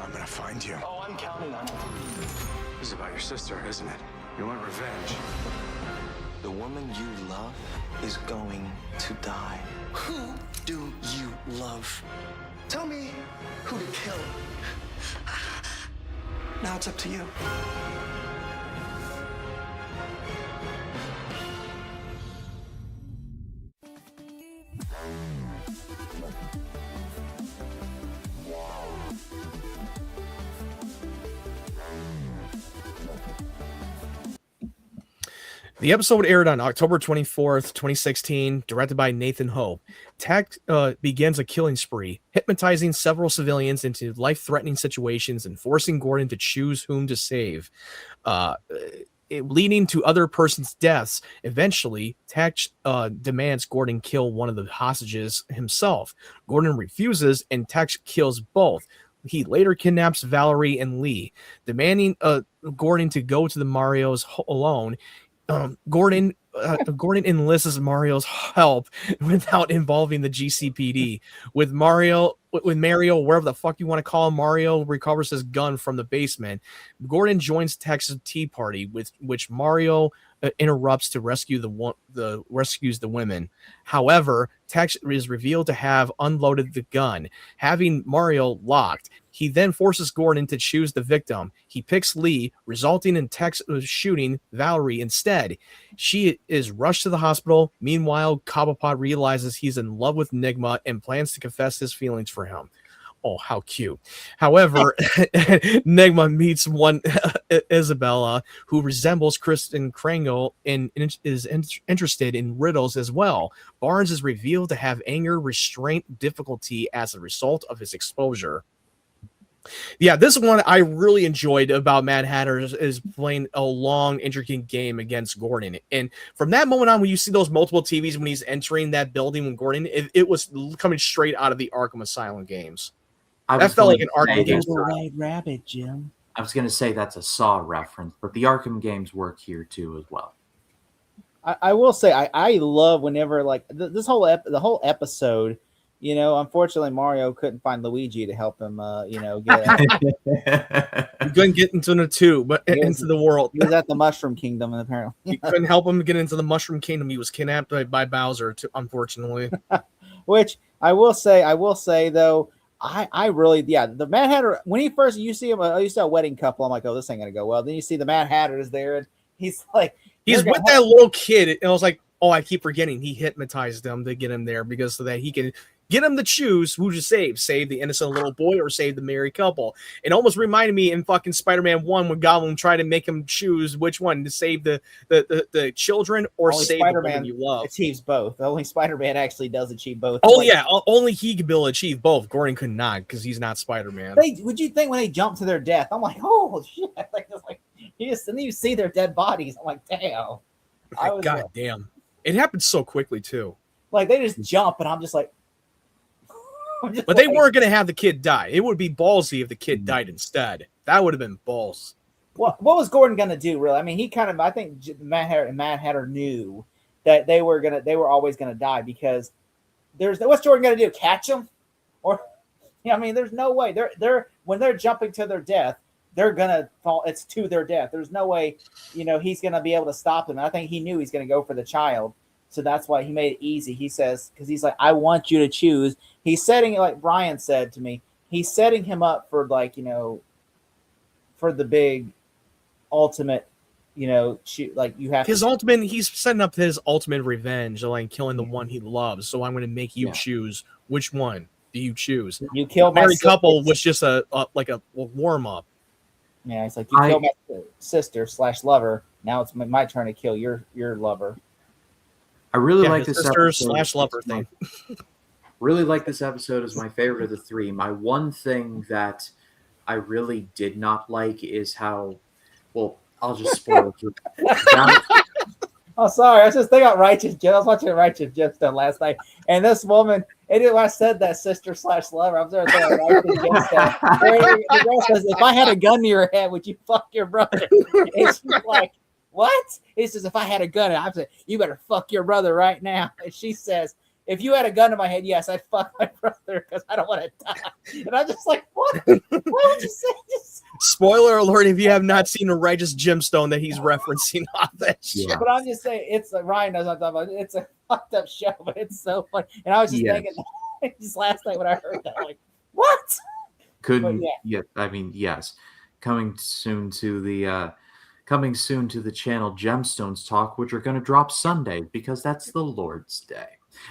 I'm gonna find you. Oh, I'm counting on it. This is about your sister, isn't it? You want revenge. The woman you love is going to die. Who do you love? Tell me who to kill. Now it's up to you. The episode aired on October 24th, 2016, directed by Nathan Ho. Tech begins a killing spree, hypnotizing several civilians into life-threatening situations and forcing Gordon to choose whom to save, leading to other persons' deaths. Eventually, Tech demands Gordon kill one of the hostages himself. Gordon refuses, and Tech kills both. He later kidnaps Valerie and Lee, demanding Gordon to go to the Mario's alone. Gordon enlists Mario's help without involving the GCPD. With Mario, wherever the fuck you want to call him, Mario recovers his gun from the basement. Gordon joins Tex's tea party, with which Mario interrupts to rescue rescues the women. However, Tex is revealed to have unloaded the gun, having Mario locked. He then forces Gordon to choose the victim. He picks Lee, resulting in Tex shooting Valerie instead. She is rushed to the hospital. Meanwhile, Cobblepot realizes he's in love with Nigma and plans to confess his feelings for him. Oh, how cute. However, Nigma meets one Isabella, who resembles Kristen Kringle and is interested in riddles as well. Barnes is revealed to have anger restraint difficulty as a result of his exposure. Yeah, this one I really enjoyed about Mad Hatter is playing a long, intricate game against Gordon. And from that moment on, when you see those multiple TVs when he's entering that building with Gordon, it was coming straight out of the Arkham Asylum games. That felt like an Arkham game. White Rabbit, Jim. I was going to say that's a Saw reference, but the Arkham games work here too as well. I will say I love whenever like this whole the whole episode. You know, unfortunately, Mario couldn't find Luigi to help him. Get he couldn't get into the two, but into the world. He was at the Mushroom Kingdom, and apparently he couldn't help him get into the Mushroom Kingdom. He was kidnapped by Bowser, unfortunately. Which I will say though, I really the Mad Hatter when he first you see a wedding couple, I'm like, oh, this ain't gonna go well. Then you see the Mad Hatter is there, and he's like, he's with that little kid, and I was like, oh, I keep forgetting he hypnotized them to get him there because so that he can get him to choose who to save the innocent little boy or save the married couple. It almost reminded me in fucking Spider-Man 1 when Gotham tried to make him choose which one to save the children or only save Spider-Man the woman you love. Achieves both. Only Spider-Man actually does achieve both. Oh yeah, only he could be able to achieve both. Gordon could not because he's not Spider-Man. Would you think when they jump to their death? I'm like, oh shit! And then you see their dead bodies. I'm like, damn. God damn. It happened so quickly too. Like they just jump, and I'm just like. But they weren't going to have the kid die. It would be ballsy if the kid died instead. That would have been balls. What was Gordon going to do, really? I mean, I think Mad Hatter knew that they were always going to die because what's Jordan going to do? Catch them? Or, I mean, there's no way. When they're jumping to their death, they're going to fall. It's to their death. There's no way, he's going to be able to stop them. And I think he knew he's going to go for the child. So that's why he made it easy. He says, because he's like, I want you to choose. He's setting it like Brian said to me. He's setting him up for like, for the big ultimate, shoot, like you have He's setting up his ultimate revenge, like killing the one he loves. So I'm going to make you choose which one do you choose. You kill my married couple was just a warm up. Yeah, it's like you kill my sister / lover. Now it's my turn to kill your lover. I really like this sister episode. / lover thing. Really like this episode as my favorite of the three. My one thing that I really did not like is how, well, I'll just spoil it. Oh, sorry. I was just thinking about Righteous Gemstone. I was watching Righteous Gemstone last night, and this woman, when I said that sister / lover, I'm sorry, Righteous Gemstone. The girl says, if I had a gun to your head, would you fuck your brother? And she's like, what? He says, if I had a gun, I said, you better fuck your brother right now. And she says, if you had a gun to my head, yes, I'd fuck my brother because I don't want to die. And I'm just like, what? Why would you say this? Spoiler alert, if you have not seen a Righteous Gemstone that he's referencing on that shit. But I'm just saying, it's like Ryan knows what I'm talking about. It's a fucked up show, but it's so funny. And I was just thinking, just last night when I heard that, like, what? Yes. Coming soon to the channel Gemstones Talk, which are going to drop Sunday because that's the Lord's Day.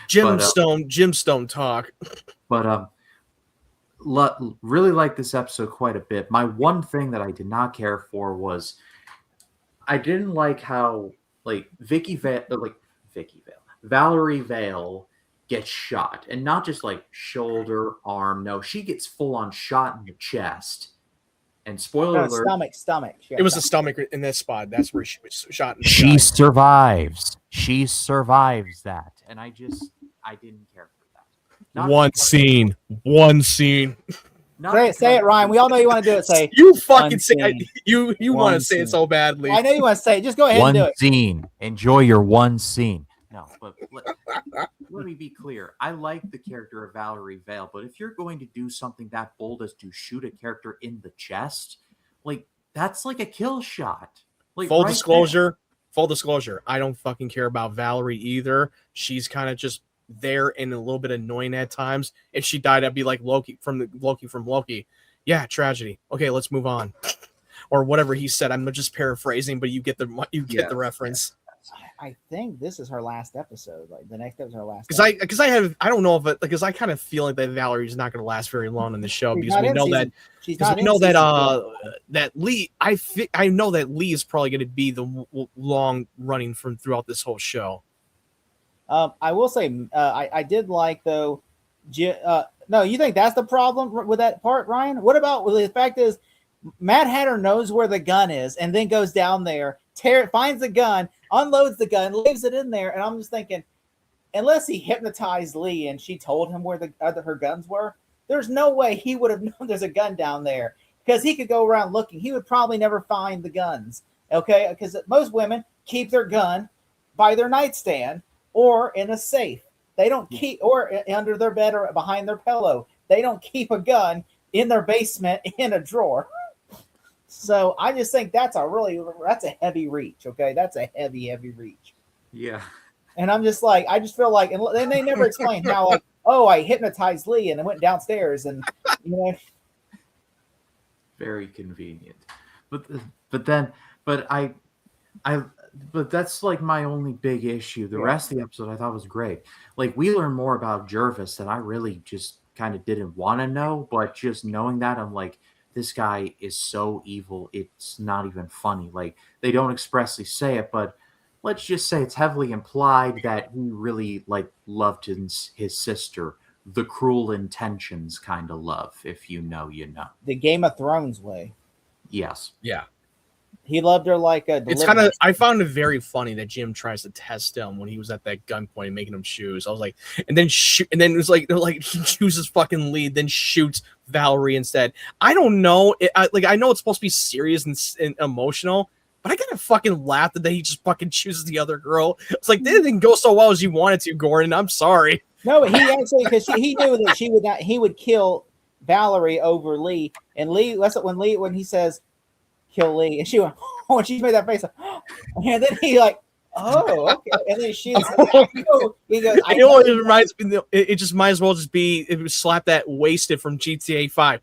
Gemstone Talk. But really like this episode quite a bit. My one thing that I did not care for was I didn't like how Valerie Vale gets shot, and not just like shoulder, arm. No, she gets full on shot in the chest. And spoiler alert, stomach. It was the stomach in this spot. That's where she was shot. She survives. She survives that. And I didn't care for that. One scene. Say it, Ryan. We all know you want to do it. Say you fucking say it. You want to say it so badly. I know you want to say it. Just go ahead and do it. One scene. Enjoy your one scene. No, but let me be clear. I like the character of Valerie Vale, but if you're going to do something that bold as to shoot a character in the chest, like that's like a kill shot. Like full disclosure, I don't fucking care about Valerie either. She's kind of just there and a little bit annoying at times. If she died, I'd be like Loki from Loki. Yeah, tragedy. Okay, let's move on. Or whatever he said. I'm just paraphrasing, but you get the reference. I think this is her last episode. Like the next episode is her last. Because I don't know if it, because I kind of feel like that Valerie's not going to last very long in the show because we know that Lee. I know that Lee is probably going to be the long running from throughout this whole show. I will say I did like though. No, you think that's the problem with that part, Ryan? What about the fact is Mad Hatter knows where the gun is and then goes down there, finds the gun, unloads the gun, leaves it in there, and I'm just thinking, unless he hypnotized Lee and she told him where her guns were, there's no way he would have known there's a gun down there because he could go around looking. He would probably never find the guns, okay? Because most women keep their gun by their nightstand or in a safe. They don't keep, or under their bed or behind their pillow. They don't keep a gun in their basement in a drawer. So I just think that's a heavy reach. Okay. That's a heavy reach. Yeah. And I'm just like, I just feel like, and they never explain how like, oh, I hypnotized Lee and I went downstairs and, Very convenient. But that's like my only big issue. The rest of the episode I thought was great. Like we learn more about Jervis that I really just kind of didn't want to know, but just knowing that I'm like, this guy is so evil. It's not even funny. Like they don't expressly say it, but let's just say it's heavily implied that he really like loved his sister. The cruel intentions kind of love. If you know, you know. The Game of Thrones way. Yes. Yeah. He loved her like a. It's kind of. I found it very funny that Jim tries to test him when he was at that gunpoint and making him choose. I was like, and then it was like, they're like, he chooses fucking lead, then shoots Valerie instead. I don't know. I know it's supposed to be serious and emotional, but I kind of fucking laughed that he just fucking chooses the other girl. It's like, that didn't go so well as you wanted to, Gordon. I'm sorry. No, but he actually, because he knew that she would not. He would kill Valerie over Lee, and Lee. That's when he says, kill Lee, and she went, oh, and she made that face, and then he like, Oh, okay. And then she's he goes, I You know know what it reminds me? It just might as well just be it was slap that wasted from GTA 5.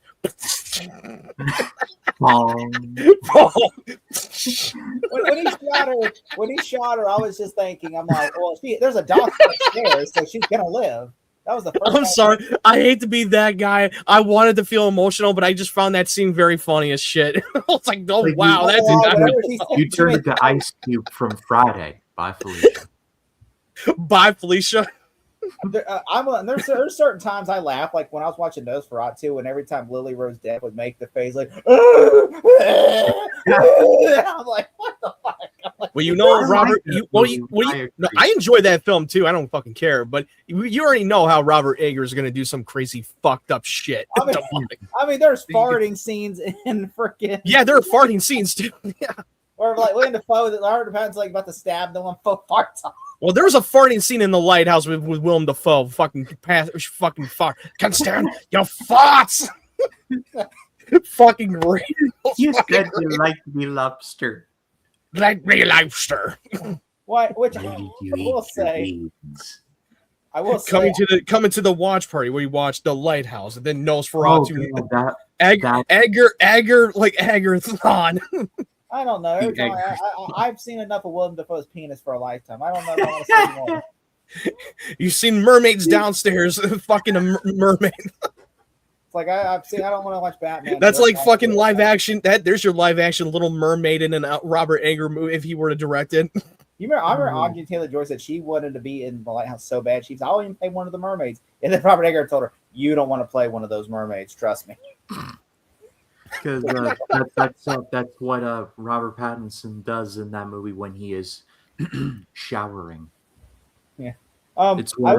when he shot her, I was just thinking, I'm like, well, there's a doctor upstairs, so she's gonna live. That was the first. I'm sorry. I hate to be that guy. I wanted to feel emotional, but I just found that scene very funny as shit. I was like, oh Like, wow, that's You turned into Ice Cube from Friday. Bye, Felicia. Bye, Felicia. There's certain times I laugh, like when I was watching Nosferatu, and every time Lily Rose Depp would make the face like, I'm like, what the fuck? Like, well, you know, Robert. I enjoy that film too. I don't fucking care, but you already know how Robert Eggers is going to do some crazy fucked up shit. I mean, there's farting scenes in freaking. Yeah, there are farting scenes too. Yeah. Or like William Dafoe, that Robert Pattinson's like about to stab the one farts off. Well, there was a farting scene in The Lighthouse with Willem Dafoe. Fucking fart. Can't stand your farts. Fucking great. You said you like me lobster. Like me lobster. What? Which I will say. Coming to the watch party where you watch The Lighthouse and then Nosferatu. Aggerthon. I don't know. Every time I've seen enough of Willem Dafoe's penis for a lifetime. I don't know if I want to see more. You've seen mermaids downstairs, fucking a mermaid. It's like I've seen. I don't want to watch Batman. That's like fucking live action. There's your live action Little Mermaid in a Robert Eggers movie if he were to direct it. I remember Anya Taylor-Joy said she wanted to be in The Lighthouse so bad. She's I'll even play one of the mermaids. And then Robert Eggers told her, "You don't want to play one of those mermaids. Trust me." Because that's what Robert Pattinson does in that movie when he is showering. Yeah, it's what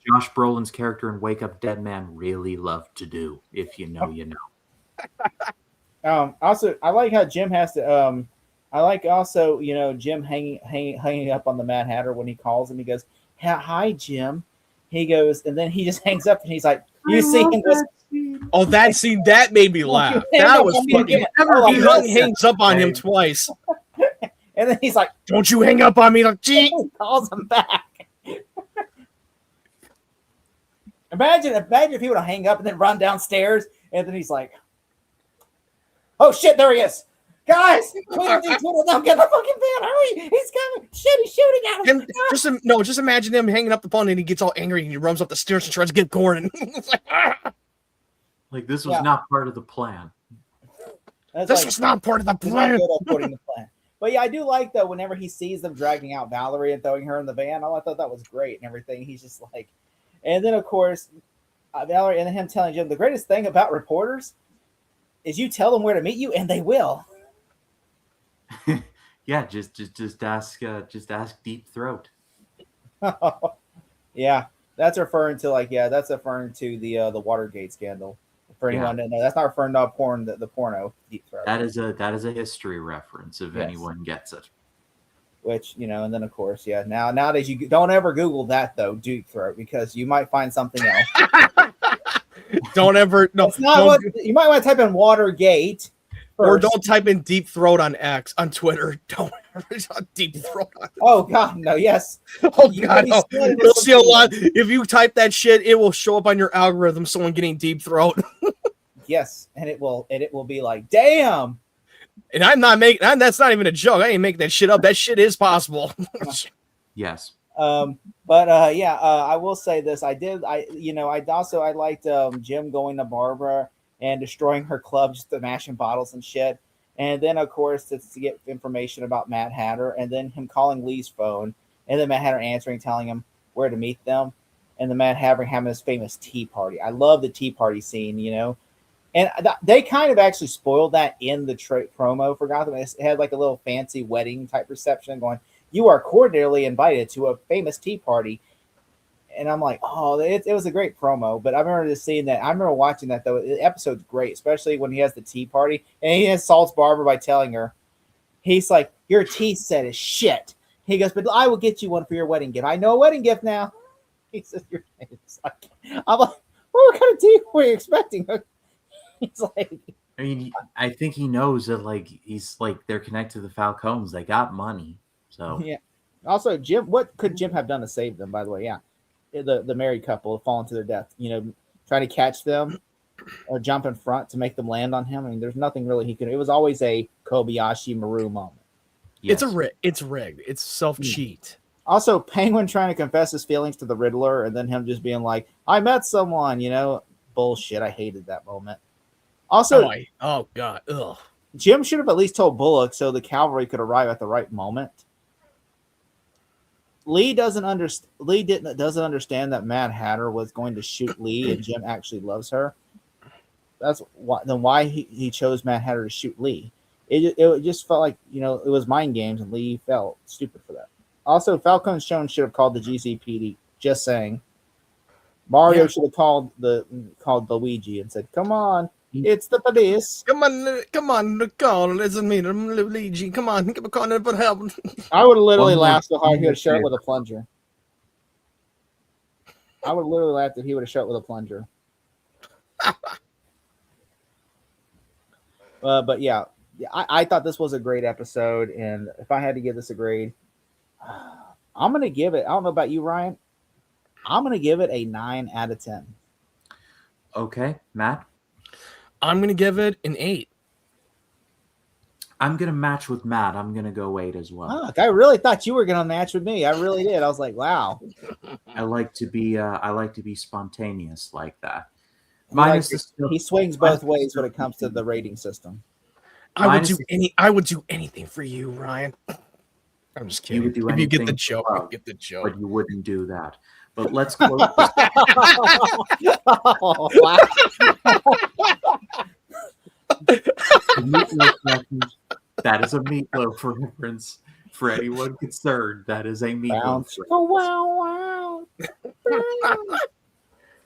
Josh Brolin's character in Wake Up Dead Man really loved to do. If you know, you know. Also, I like how Jim has to. I like also, Jim hanging up on the Mad Hatter when he calls him. He goes, "Hi, Jim." He goes, and then he just hangs up, and he's like, "You see him." Oh, that scene that made me laugh. That was fucking. He hangs up on him twice, and then he's like, "Don't you hang up on me!" Like, he calls him back. Imagine if he would hang up and then run downstairs, and then he's like, "Oh shit, there he is, guys! Don't get the fucking van! Hurry! He's coming! Shit, he's shooting at him!" Just imagine him hanging up the phone, and he gets all angry, and he runs up the stairs and tries to get Gordon. Like this was not part of the plan. This was not part of the plan. But yeah, I do like though whenever he sees them dragging out Valerie and throwing her in the van. I thought that was great and everything. He's just like, and then of course, Valerie and him telling Jim the greatest thing about reporters is you tell them where to meet you and they will. Yeah, just ask Deep Throat. Yeah, that's referring to the Watergate scandal. For anyone to know, that's not referring to porn, the porno Deep Throat. That is a history reference if anyone gets it. Which, and then of course, nowadays you don't ever Google that though, Deep Throat, because you might find something else. Don't ever you might want to type in Watergate. Or don't type in Deep Throat on Twitter. Don't Deep Throat. Oh God, no! Yes. Oh God, no! You'll see a lot. If you type that shit, it will show up on your algorithm. Someone getting Deep Throat. Yes, and it will be like, damn. And I'm not making. That's not even a joke. I ain't making that shit up. That shit is possible. Yes. I will say this. I liked Jim going to Barbara and destroying her club, just smashing bottles and shit. And then, of course, to get information about Mad Hatter, and then him calling Lee's phone, and then Mad Hatter answering, telling him where to meet them, and the Mad Hatter having this famous tea party. I love the tea party scene, And they kind of actually spoiled that in the promo for Gotham. It had like a little fancy wedding type reception going, "You are cordially invited to a famous tea party." And I'm like, oh, it was a great promo. But I remember just seeing that. I remember watching that, though. The episode's great, especially when he has the tea party. And he insults Barbara by telling her, he's like, "Your tea set is shit." He goes, "But I will get you one for your wedding gift." "I know a wedding gift now." He says, I'm like, what kind of tea were you expecting? He's like, I mean, I think he knows that, like, he's like, they're connected to the Falcones. They got money. So, yeah. Also, Jim, what could Jim have done to save them? By the way, yeah, the married couple falling to their death. Trying to catch them or jump in front to make them land on him. I mean, there's nothing really he could. It was always a Kobayashi Maru moment. Yes. It's rigged. It's self cheat. Also, Penguin trying to confess his feelings to the Riddler, and then him just being like, "I met someone," bullshit. I hated that moment. Also, oh god, ugh. Jim should have at least told Bullock so the cavalry could arrive at the right moment. Lee doesn't understand that Mad Hatter was going to shoot Lee, and Jim actually loves her. That's why he chose Mad Hatter to shoot Lee. It just felt like it was mind games, and Lee felt stupid for that. Also, Falcone should have called the GCPD. Just saying. Mario should have called Luigi and said, "Come on, it's the police. Come on, call. It's me, Luigi. Come on, call it for help." I would have literally laughed so hard he would have shot it with a plunger. I would have literally laughed if he would have shot with a plunger. But yeah, I thought this was a great episode, and if I had to give this a grade, I'm gonna give it. I don't know about you, Ryan. I'm gonna give it a 9 out of 10. Okay, Matt. I'm gonna give it an 8. I'm gonna match with Matt. I'm gonna go 8 as well. Fuck, I really thought you were gonna match with me. I really did. I was like, wow. I like to be spontaneous like that. He swings both ways when it comes to the rating system. I would do anything for you, Ryan. I'm just kidding. You would do if you get the anything joke, for you love, get the joke. but you wouldn't do that. But let's close. Oh, wow. That is a meatloaf reference for anyone concerned. That is a meatloaf reference. Oh, wow, wow.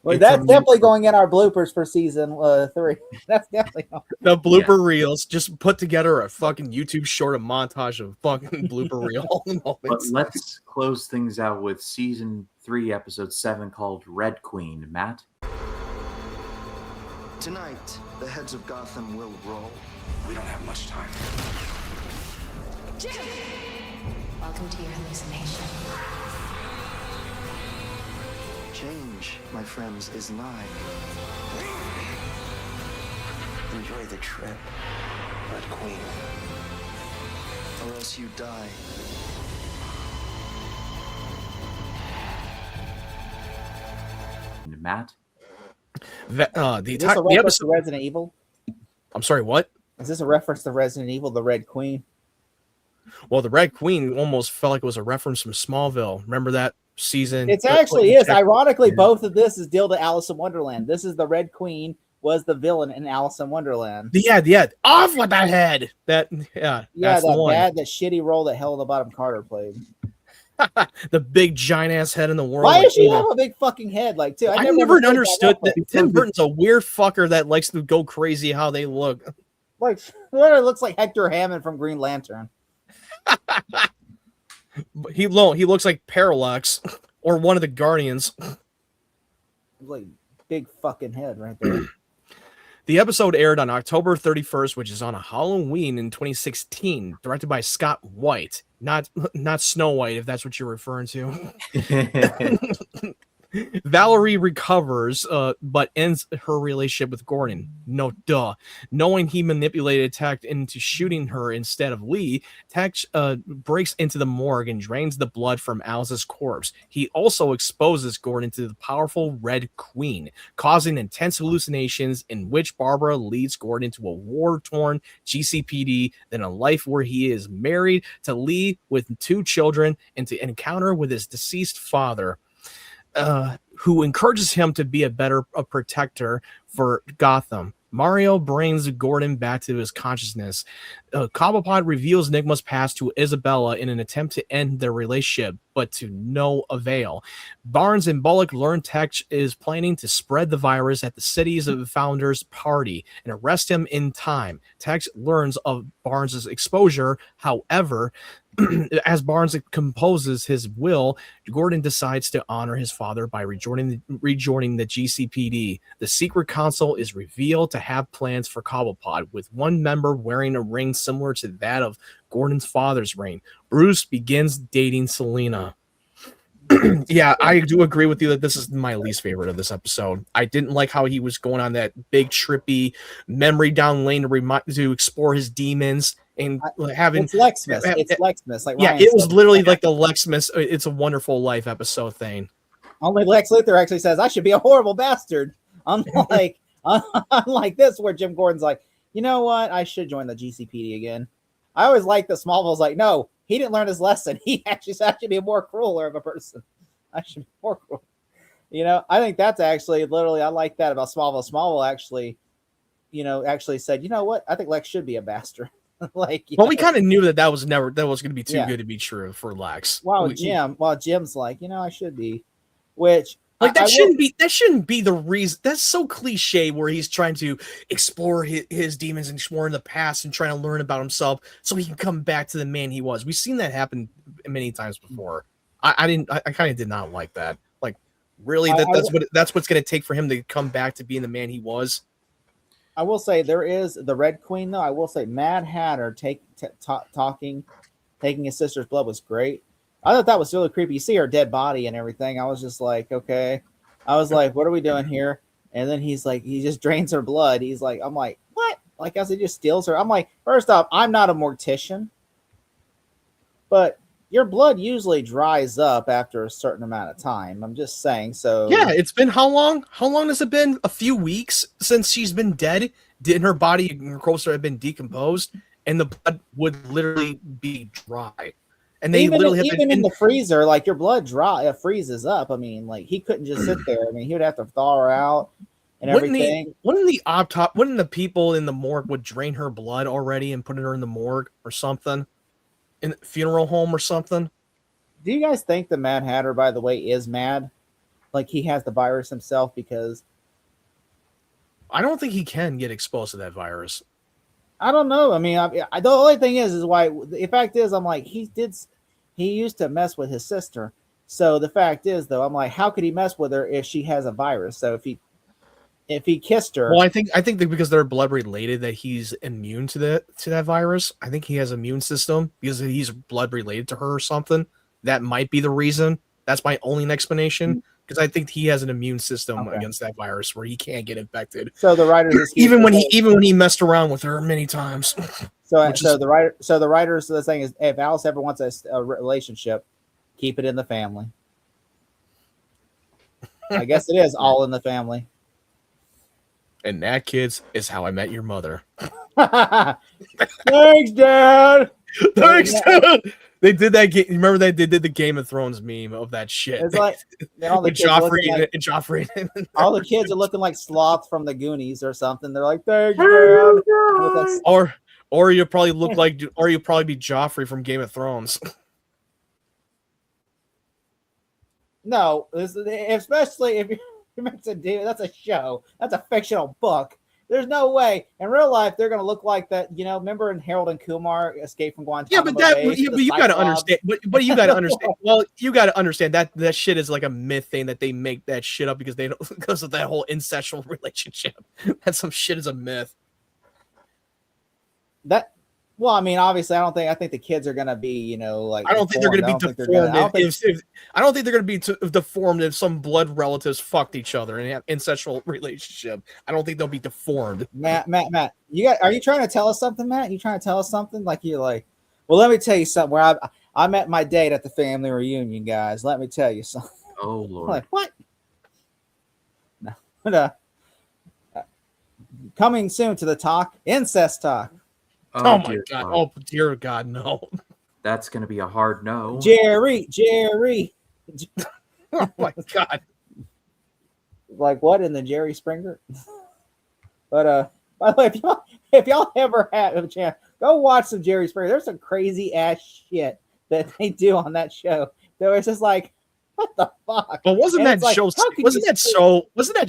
Well, that's definitely going in our bloopers for season 3. That's definitely the blooper reels. Just put together a fucking YouTube short, a montage of fucking blooper reel moments. But let's close things out with season 3, episode 7, called Red Queen. Matt? Tonight, the heads of Gotham will roll. We don't have much time. Jim! Welcome to your hallucination. Change, my friends, is nigh. Enjoy the trip, Red Queen. Or else you die. Matt? Is this a reference to Resident Evil? I'm sorry, what? Is this a reference to Resident Evil, the Red Queen? Well, the Red Queen almost felt like it was a reference from Smallville. Remember that season? It actually is. Ironically, both of this is deal to Alice in Wonderland. This is the Red Queen was the villain in Alice in Wonderland. Yeah. Off with that head. That's that the one. that shitty role that Helena Bottom Carter played. The big giant ass head in the world. Why does she have a big fucking head like too? I never understood that. Tim Burton's a weird fucker that likes to go crazy how they look. Like literally looks like Hector Hammond from Green Lantern. He looks like Parallax or one of the Guardians. Like big fucking head right there. The episode aired on October 31st, which is on a Halloween in 2016, directed by Scott White, not Snow White, if that's what you're referring to. Valerie recovers, but ends her relationship with Gordon. No duh. Knowing he manipulated Tech into shooting her instead of Lee, Tech breaks into the morgue and drains the blood from Alice's corpse. He also exposes Gordon to the powerful Red Queen, causing intense hallucinations in which Barbara leads Gordon to a war-torn GCPD, then a life where he is married to Lee with 2 children, and to encounter with his deceased father. Who encourages him to be a better protector for Gotham. Mario brings Gordon back to his consciousness. Cobblepot reveals Nigma's past to Isabella in an attempt to end their relationship, but to no avail. Barnes and Bullock learn Tech is planning to spread the virus at the city's founders' party and arrest him in time. Tech learns of Barnes' exposure. However, as Barnes composes his will, Gordon decides to honor his father by rejoining the GCPD. The secret council is revealed to have plans for Cobblepot, with one member wearing a ring similar to that of Gordon's father's reign. Bruce begins dating Selena. Yeah, I do agree with you that this is my least favorite of this episode. I didn't like how he was going on that big trippy memory down lane to explore his demons and having It's Lexmas. It's Lexmas. Like yeah, Ryan it was said. literally like the Lexmas It's a Wonderful Life episode thing. Only Lex Luthor actually says, I should be a horrible bastard. Unlike this, where Jim Gordon's like, you know what? I should join the GCPD again. I always like that Smallville's like, no, he didn't learn his lesson. He actually said I should be more crueler of a person. I should be more cruel. You know, I think that's actually literally, I like that about Smallville. Smallville actually, actually said, you know what? I think Lex should be a bastard. We kind of knew that was going to be too good to be true for Lex. While Jim's like, I should be, which like that shouldn't be the reason. That's so cliche where he's trying to explore his demons and explore in the past and trying to learn about himself so he can come back to the man he was. We've seen that happen many times before. I kind of did not like that. Like, really, that's what's going to take for him to come back to being the man he was. I will say there is the Red Queen, though. I will say Mad Hatter taking his sister's blood was great. I thought that was really creepy. You see her dead body and everything. I was just like, okay. I was like, what are we doing here? And then he's like, he just drains her blood. He's like, I'm like, what? Like, as he just steals her. I'm like, first off, I'm not a mortician, but your blood usually dries up after a certain amount of time. I'm just saying. So yeah, it's been how long? How long has it been? A few weeks since she's been dead. Didn't her body and her corpse have been decomposed, and the blood would literally be dry. And they literally have in the freezer, like your blood freezes up. I mean, like he couldn't just sit there. I mean, he would have to thaw her out and everything. Wouldn't the people in the morgue would drain her blood already and put her in the morgue or something? In the funeral home or something? Do you guys think the Mad Hatter, by the way, is mad? Like he has the virus himself? Because I don't think he can get exposed to that virus. I don't know. I mean, the only thing is why the fact is, I'm like, he used to mess with his sister. So the fact is, though, I'm like, how could he mess with her if she has a virus? So if he kissed her, well, I think that because they're blood related, that he's immune to that virus. I think he has immune system because he's blood related to her or something. That might be the reason. That's my only explanation. Because I think he has an immune system against that virus where he can't get infected. So the writers even when he messed around with her many times. The writers are saying is if Alice ever wants a relationship, keep it in the family. I guess it is all in the family. And that, kids, is how I met your mother. Thanks, Dad. Thanks, Dad. They did that. Remember that they did the Game of Thrones meme of that shit. It's like all the Joffrey. All the kids are looking like Sloth from the Goonies or something. They're like, "Thanks, Dad." Or you probably look like, or you probably be Joffrey from Game of Thrones. No, especially if you're meant to do that's a show. That's a fictional book. There's no way in real life they're going to look like that. You know, remember in Harold and Kumar Escape from Guantanamo? But you got to understand. But you got to understand. Well, you got to understand that shit is like a myth thing that they make that shit up because of that whole incestual relationship. That some shit is a myth. Well, I mean, obviously, I think the kids are gonna be, like. I don't think they're gonna be deformed. I don't think they're gonna be deformed if some blood relatives fucked each other and have incestual relationship. I don't think they'll be deformed. Matt, are you trying to tell us something, Matt? You trying to tell us something? Like you're like, well, let me tell you something. Where I met my date at the family reunion, guys. Let me tell you something. Oh Lord! Like what? No, but coming soon to the talk, incest talk. Oh my God. Oh dear God, no. That's going to be a hard no. Jerry. Oh my God. Like what in the Jerry Springer? But by the way, if y'all ever had a chance, go watch some Jerry Springer. There's some crazy ass shit that they do on that show. There was just like, what the fuck? But wasn't that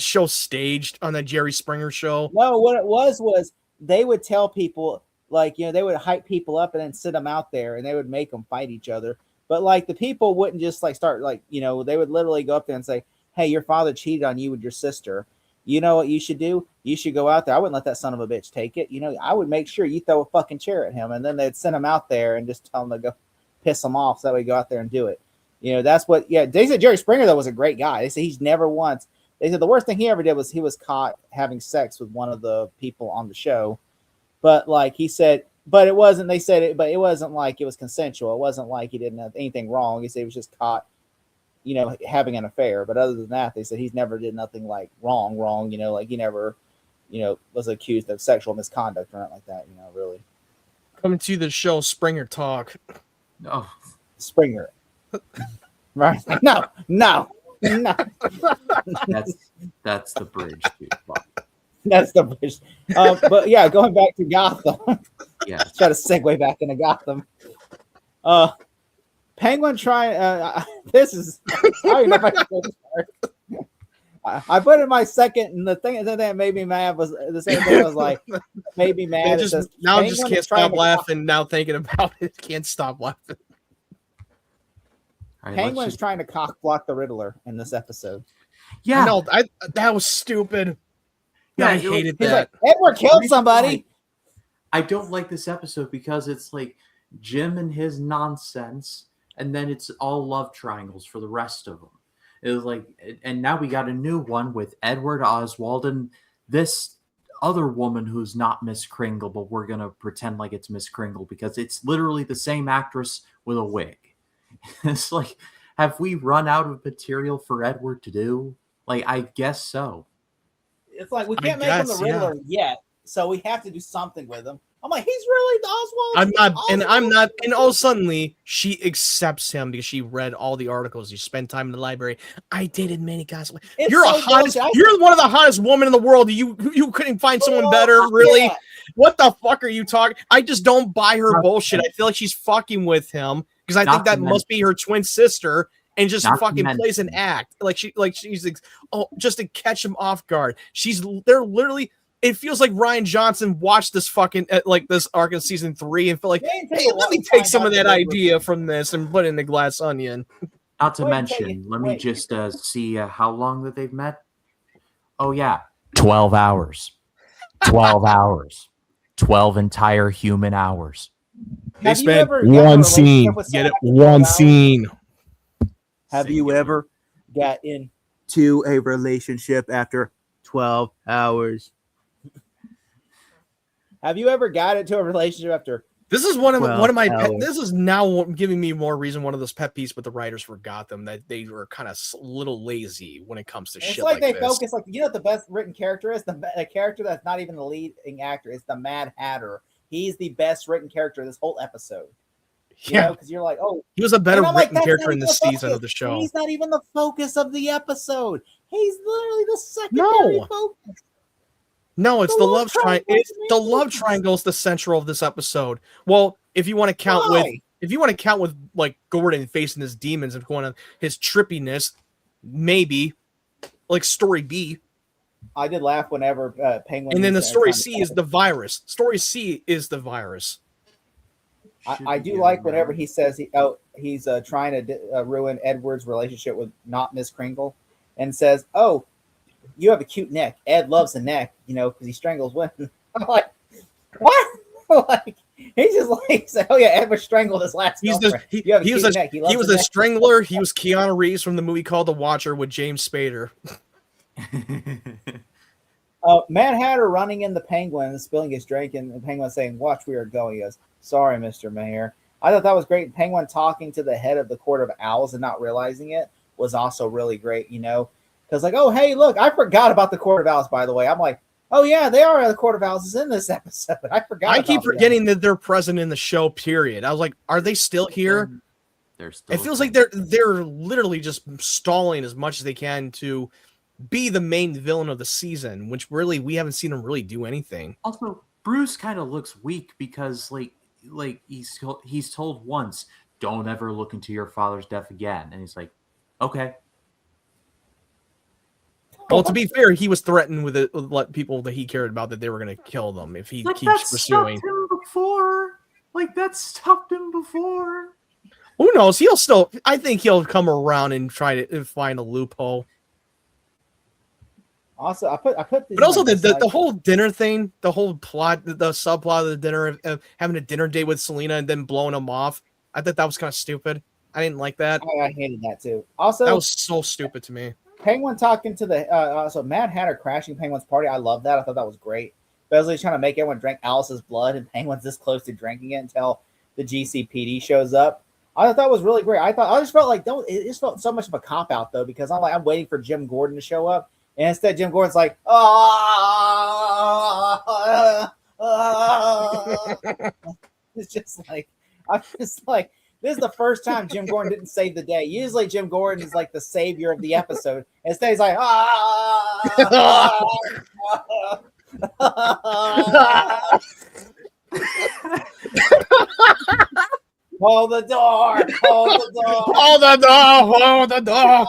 show staged on that Jerry Springer show? No, what it was they would tell people. Like, they would hype people up and then sit them out there and they would make them fight each other. But like the people wouldn't just like start like, they would literally go up there and say, hey, your father cheated on you with your sister. You know what you should do? You should go out there. I wouldn't let that son of a bitch take it. I would make sure you throw a fucking chair at him, and then they'd send him out there and just tell him to go piss him off, so that way you go out there and do it. That's what. Yeah, they said Jerry Springer though was a great guy. They said he's never once. They said the worst thing he ever did was he was caught having sex with one of the people on the show, but like he said, but it wasn't. They said it, but it wasn't like it was consensual. It wasn't like he didn't have anything wrong. He said he was just caught, having an affair. But other than that, they said he's never did nothing like wrong. Like he never, was accused of sexual misconduct or anything like that. Really. Coming to the show, Springer Talk. Oh, Springer. Right? No. that's the bridge, dude. Fuck. That's the bridge. But yeah, going back to Gotham. Yeah. Try to segue back into Gotham. Penguin trying. This is. I don't even know if I can go this far. I put in my second, and the thing that made me mad was the same thing. I was like, made me mad. I just can't stop laughing. Now thinking about it, can't stop laughing. Right, Penguin's trying to cock block the Riddler in this episode. Yeah, no, that was stupid. Yeah, I hated that. Like, Edward killed somebody. I don't like this episode because it's like Jim and his nonsense, and then it's all love triangles for the rest of them. It was like, and now we got a new one with Edward Oswald and this other woman who's not Miss Kringle, but we're gonna pretend like it's Miss Kringle because it's literally the same actress with a wig. It's like, have we run out of material for Edward to do? Like, I guess so. It's like we can't make him the Riddler yet, so we have to do something with him. I'm like, he's really the Oswald. I'm not. And all suddenly she accepts him because she read all the articles. You spend time in the library. I dated many guys. You're You're one of the hottest women in the world. You couldn't find someone better, really? Yeah. What the fuck are you talking? I just don't buy her bullshit. I feel like she's fucking with him because I think that must be her twin sister. And just fucking plays an act she's like, oh, just to catch him off guard. They're literally. It feels like Ryan Johnson watched this fucking this arc in season 3 and felt like, hey, let me take some of that idea from this and put it in the Glass Onion. Not to mention, let me just see how long that they've met. Oh yeah, 12 hours. 12 hours. 12 entire human hours. They spent one scene. Get it? One scene. Have you ever got into a relationship after 12 hours? Have you ever got into a relationship after? This is one of my. This is now giving me more reason. One of those pet peeves with the writers for Gotham that they were kind of a little lazy when it comes to shit like this. It's like they focus like what the best written character is the character that's not even the leading actor. It's the Mad Hatter. He's the best written character of this whole episode. Because you're like, oh, he was a better written character in this season of the show. He's not even the focus of the episode. He's literally the secondary focus. No, it's the love triangle. It's the love triangle is the central of this episode. Well, if you want to count with like Gordon facing his demons and going on his trippiness, maybe like story B. I did laugh whenever Penguin. And then the story C is the virus. Story C is the virus. I do like whenever he says he's trying to ruin Edward's relationship with not Miss Kringle, and says, "Oh, you have a cute neck. Ed loves the neck, because he strangles women." I'm like, what? Like he just like said, "Oh yeah, Edward strangled his last girlfriend." He was a strangler. He was Keanu Reeves from the movie called The Watcher with James Spader. Mad Hatter running in the Penguin, spilling his drink, and the Penguin saying, "Watch, we are going." He goes, "Sorry, Mr. Mayor." I thought that was great. Penguin talking to the head of the Court of Owls and not realizing it was also really great, because like, oh, hey, look, I forgot about the Court of Owls, by the way. I'm like, oh, yeah, they are. The Court of Owls is in this episode. I forgot. I keep forgetting that they're present in the show, period. I was like, are they still here? They're still. It feels like they're literally just stalling as much as they can to be the main villain of the season, which really we haven't seen them really do anything. Also, Bruce kind of looks weak because like he's told once, don't ever look into your father's death again, and he's like, okay. Well, to be fair, he was threatened with people that he cared about that they were going to kill them if he keeps pursuing. That stopped him before. Who knows? I think he'll come around and try to find a loophole. Also, I put these. But also like, the whole dinner thing, the whole plot, the subplot of the dinner, having a dinner date with Selena and then blowing him off. I thought that was kind of stupid. I didn't like that. I hated that too. Also, That was so stupid to me. Penguin talking to the so Mad Hatter crashing Penguin's party. I love that. I thought that was great. Besley's trying to make everyone drink Alice's blood, and Penguin's this close to drinking it until the GCPD shows up. I thought that was really great. I just felt like it just felt so much of a cop out though, because I'm waiting for Jim Gordon to show up, and instead Jim Gordon's like, it's just like I'm just like. This is the first time Jim Gordon didn't save the day. Usually Jim Gordon is like the savior of the episode. Instead he's like, hold the door, hold the door, Hold the door, hold the door.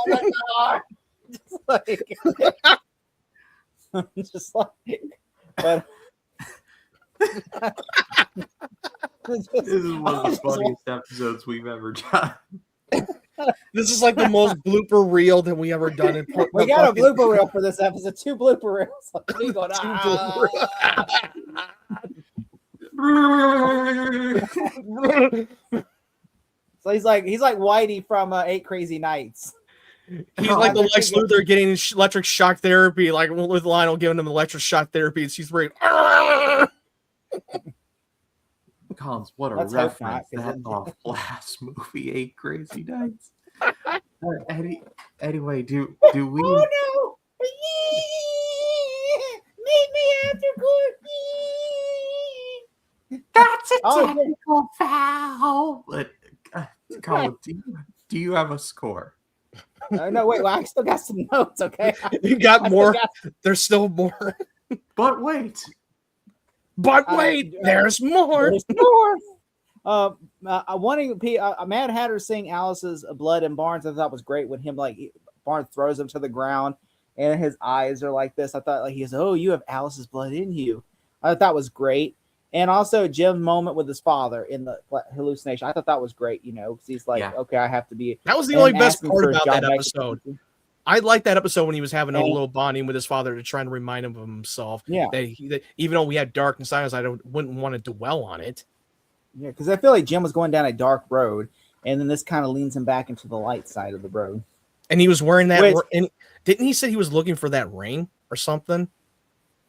Just like, but This is one of the funniest episodes we've ever done. This is like the most blooper reel that we ever done. We got a blooper reel for this episode. 2 blooper reels. We going, So he's like Whitey from 8 Crazy Nights. He's like the Lex Luthor getting electric shock therapy, like with Lionel giving him electric shock therapy, and she's very. Collins, what a Let's hope reference. not, 'cause That off-blast movie, 8 Crazy Nights. Anyway, do we... Oh no! Meet me after court. That's a Oh, technical foul! But, Colin, do you have a score? No, wait. Well, I still got some notes. Okay, You got more. There's still more. But wait! But wait, there's more. There's more. Mad Hatter seeing Alice's blood in Barnes, I thought was great when Barnes throws him to the ground and his eyes are like this. I thought like he goes, "Oh, you have Alice's blood in you." I thought that was great. And also Jim's moment with his father in the hallucination. I thought that was great, because he's like, okay, I have to be. That was the only best part about that episode. I liked that episode when he was having a little bonding with his father to try and remind him of himself. Yeah. That even though we had dark and silence, wouldn't want to dwell on it. Yeah, because I feel like Jim was going down a dark road, and then this kind of leans him back into the light side of the road. And he was wearing that. And didn't he say he was looking for that ring or something?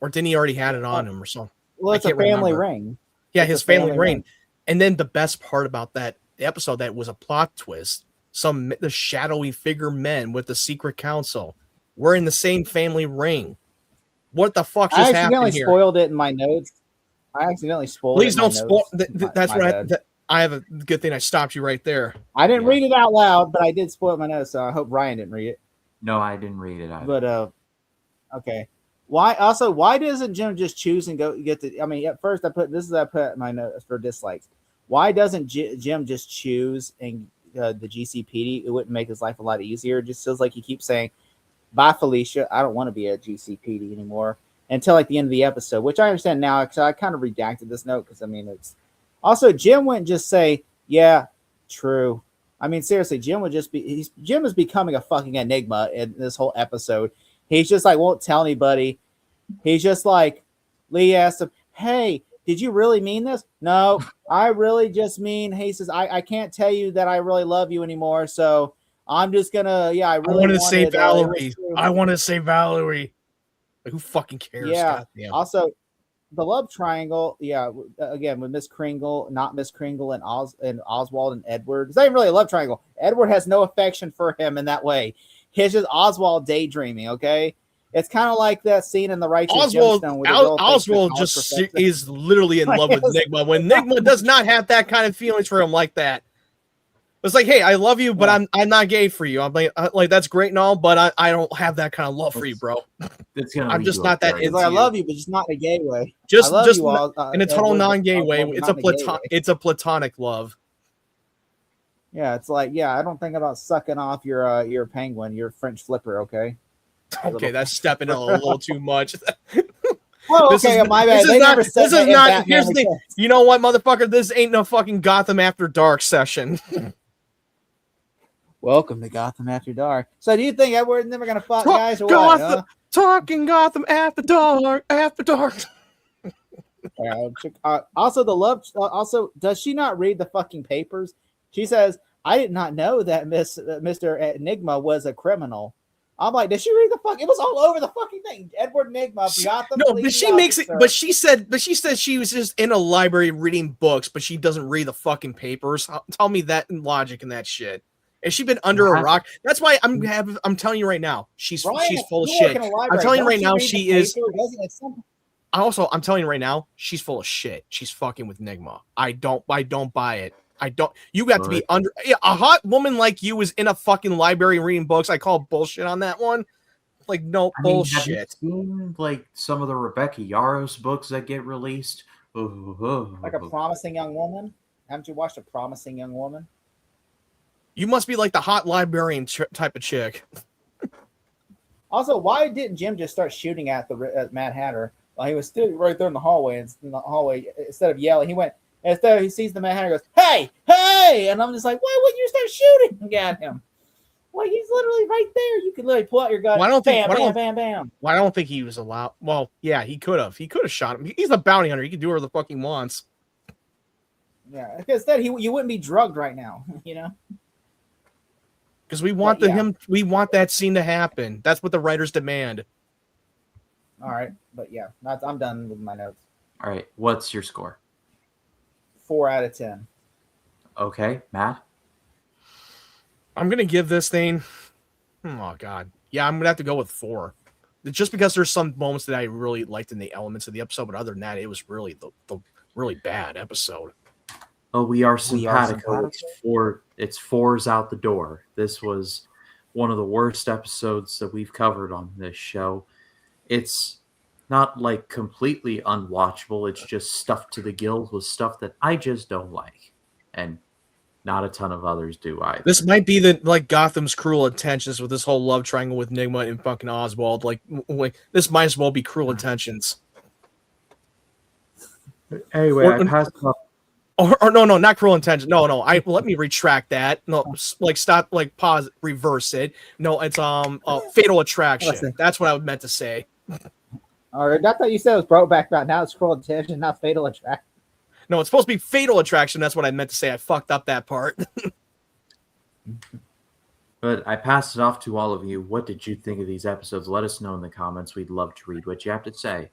Or didn't he already had it on him or something? Well, it's a family ring. Yeah, his family ring. And then the best part about that episode that was a plot twist. The shadowy figure men with the secret council were in the same family ring. What the fuck just happened here? I accidentally spoiled it in my notes. Please don't spoil. That's what I have a good thing. I stopped you right there. I didn't read it out loud, but I did spoil my notes, so I hope Ryan didn't read it. No, I didn't read it either. But okay. Why doesn't Jim just choose and go get the? I mean, at first I put my notes for dislikes. Why doesn't Jim just choose and the GCPD? It wouldn't make his life a lot easier. It just feels like he keeps saying, "Bye, Felicia. I don't want to be a GCPD anymore." Until like the end of the episode, which I understand now. Because I kind of redacted this note because I mean it's also Jim wouldn't just say, "Yeah, true." I mean seriously, Jim is becoming a fucking enigma in this whole episode. He's just like won't tell anybody. He's just like Lee asked him, "Hey, did you really mean this?" "No, I really just mean." He says, I can't tell you that I really love you anymore. So I'm just gonna, I wanted to say Valerie. I want to say Valerie. Like, who fucking cares? Yeah. Also, the love triangle. Yeah. Again, with Miss Kringle, not Miss Kringle, and Oswald and Edward. It's not even really a love triangle. Edward has no affection for him in that way. He's just Oswald daydreaming. Okay. It's kind of like that scene in The Righteous Gemstone. Oswald just is literally in love with Nigma. When Nigma does not have that kind of feelings for him like that. It's like, hey, I love you, but I'm not gay for you. I'm like that's great and all, but I don't have that kind of love for you, bro. I'm just not that into I love you, but just not in a gay way. Just in a total non-gay way. It's a platonic love. Yeah, it's like, I don't think about sucking off your penguin, your French flipper, okay? Okay, that's stepping a little too much. Oh, okay, my bad. Here's the thing. You know what, motherfucker? This ain't no fucking Gotham After Dark session. Welcome to Gotham After Dark. So, do you think Edward's never gonna fuck guys or what? Talking Gotham after dark, after dark. Also, the love. Also, does she not read the fucking papers? She says, "I did not know that Mister Enigma was a criminal." I'm like, did she read the fuck? It was all over the fucking thing. Edward Enigma, Gotham. No, but she makes it. But she said she was just in a library reading books, but she doesn't read the fucking papers. Tell me that logic and that shit. Has she been under a rock? That's why I'm telling you right now, she's full of shit. I'm telling you right now, she is. I'm telling you right now, she's full of shit. She's fucking with Enigma. I don't buy it. You got to be under a hot woman like you is in a fucking library reading books. I call bullshit on that one. Like, no bullshit. Have you seen like some of the Rebecca Yarros books that get released? Like A Promising Young Woman? Haven't you watched A Promising Young Woman? You must be like the hot librarian type of chick. Also, why didn't Jim just start shooting at the Mad Hatter while he was still right there in the hallway? Instead of yelling, instead he sees the Mad Hatter, goes, "Hey, hey!" And I'm just like, why wouldn't you start shooting at him? Like, he's literally right there. You could literally pull out your gun. Well, bam. Well, I don't think he was allowed. Well, yeah, he could have. He could have shot him. He's a bounty hunter. He can do whatever the fuck he wants. Yeah, because then you wouldn't be drugged right now, you know. Because we want we want that scene to happen. That's what the writers demand. All right, but yeah, I'm done with my notes. All right, what's your score? 4 out of 10. Okay, Matt. I'm gonna give this thing. Oh God, yeah, I'm gonna have to go with 4. Just because there's some moments that I really liked in the elements of the episode, but other than that, it was really the really bad episode. Oh, we are simpatico. It's 4's out the door. This was one of the worst episodes that we've covered on this show. It's not like completely unwatchable. It's just stuffed to the gills with stuff that I just don't like, and not a ton of others do either. This might be the Gotham's Cruel Intentions with this whole love triangle with Enigma and fucking Oswald. Like this might as well be Cruel Intentions. Anyway, I passed up. Or no, not Cruel Intentions. No. Let me retract that. No, stop. Pause. Reverse it. No, it's Fatal Attraction. Listen. That's what I meant to say. All right, I thought you said it was Brokeback Mountain. Now it's Cruel Intentions, not Fatal Attraction. No, it's supposed to be Fatal Attraction. That's what I meant to say. I fucked up that part. But I passed it off to all of you. What did you think of these episodes? Let us know in the comments. We'd love to read what you have to say.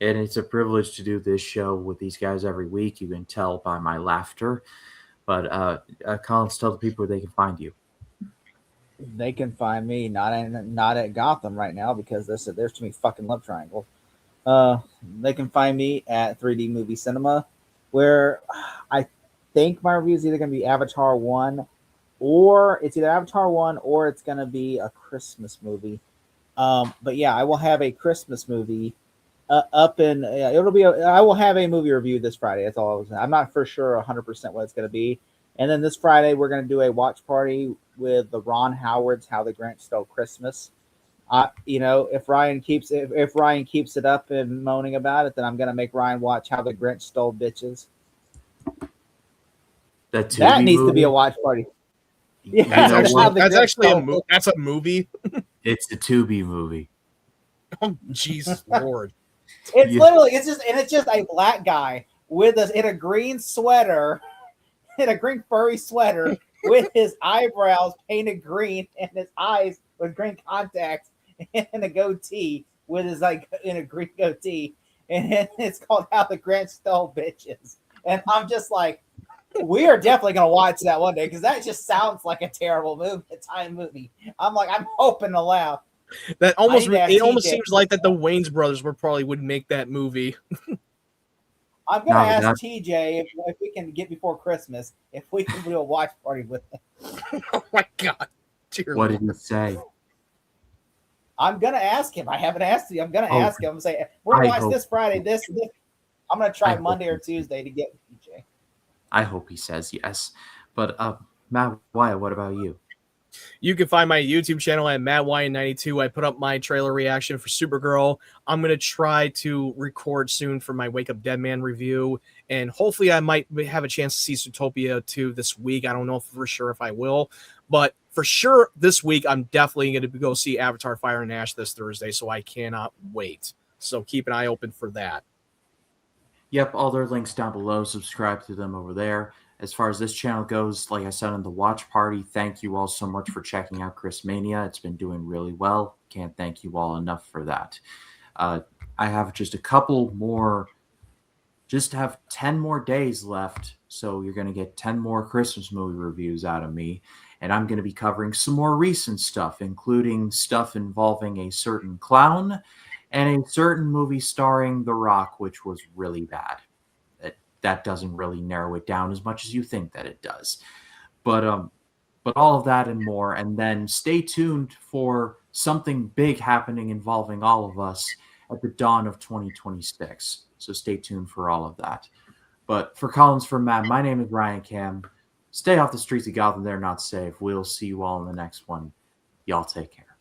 And it's a privilege to do this show with these guys every week. You can tell by my laughter. But Collins, tell the people where they can find you. They can find me not at Gotham right now because there's too many fucking love triangles. They can find me at 3D Movie Cinema, where I think my review is either going to be Avatar 1, or it's either Avatar 1 or it's going to be a Christmas movie. But yeah, I will have a Christmas movie I will have a movie review this Friday. That's all I was saying. I'm not for sure 100% what it's going to be. And then this Friday, we're going to do a watch party with the Ron Howard's How the Grinch Stole Christmas. If Ryan keeps it up and moaning about it, then I'm going to make Ryan watch How the Grinch Stole Bitches. That needs to be a watch party. Yeah, that's actually a movie. That's a movie. It's the Tubi movie. Oh, Jesus Lord. It's just a black guy in a green sweater, in a green furry sweater with his eyebrows painted green and his eyes with green contacts and a goatee in a green goatee. And it's called How the Grinch Stole Bitches. And I'm just like, we are definitely going to watch that one day because that just sounds like a terrible movie. I'm hoping to laugh. That almost seems like that the Wayans brothers would make that movie. I'm gonna ask TJ if we can get before Christmas if we can do a watch party with him. Oh my God! What did he say? I'm gonna ask him. I haven't asked him. I'm gonna ask him. I'm say we're gonna watch this Friday. This. I'm gonna try Monday or Tuesday to get TJ. I hope he says yes. But Matt Wyatt, what about you? You can find my YouTube channel at MattWyan92. I put up my trailer reaction for Supergirl. I'm going to try to record soon for my Wake Up Dead Man review, and hopefully I might have a chance to see Zootopia 2 this week. I don't know for sure if I will, but for sure this week, I'm definitely going to go see Avatar Fire and Ash this Thursday, so I cannot wait. So keep an eye open for that. Yep, all their links down below. Subscribe to them over there. As far as this channel goes, like I said in the watch party, thank you all so much for checking out Chris Mania. It's been doing really well. Can't thank you all enough for that. I have just a couple more, just have 10 more days left. So you're going to get 10 more Christmas movie reviews out of me. And I'm going to be covering some more recent stuff, including stuff involving a certain clown and a certain movie starring The Rock, which was really bad. That doesn't really narrow it down as much as you think that it does. But all of that and more. And then stay tuned for something big happening involving all of us at the dawn of 2026. So stay tuned for all of that. But for Collins, for Matt, my name is Ryan Cam. Stay off the streets of Gotham. They're not safe. We'll see you all in the next one. Y'all take care.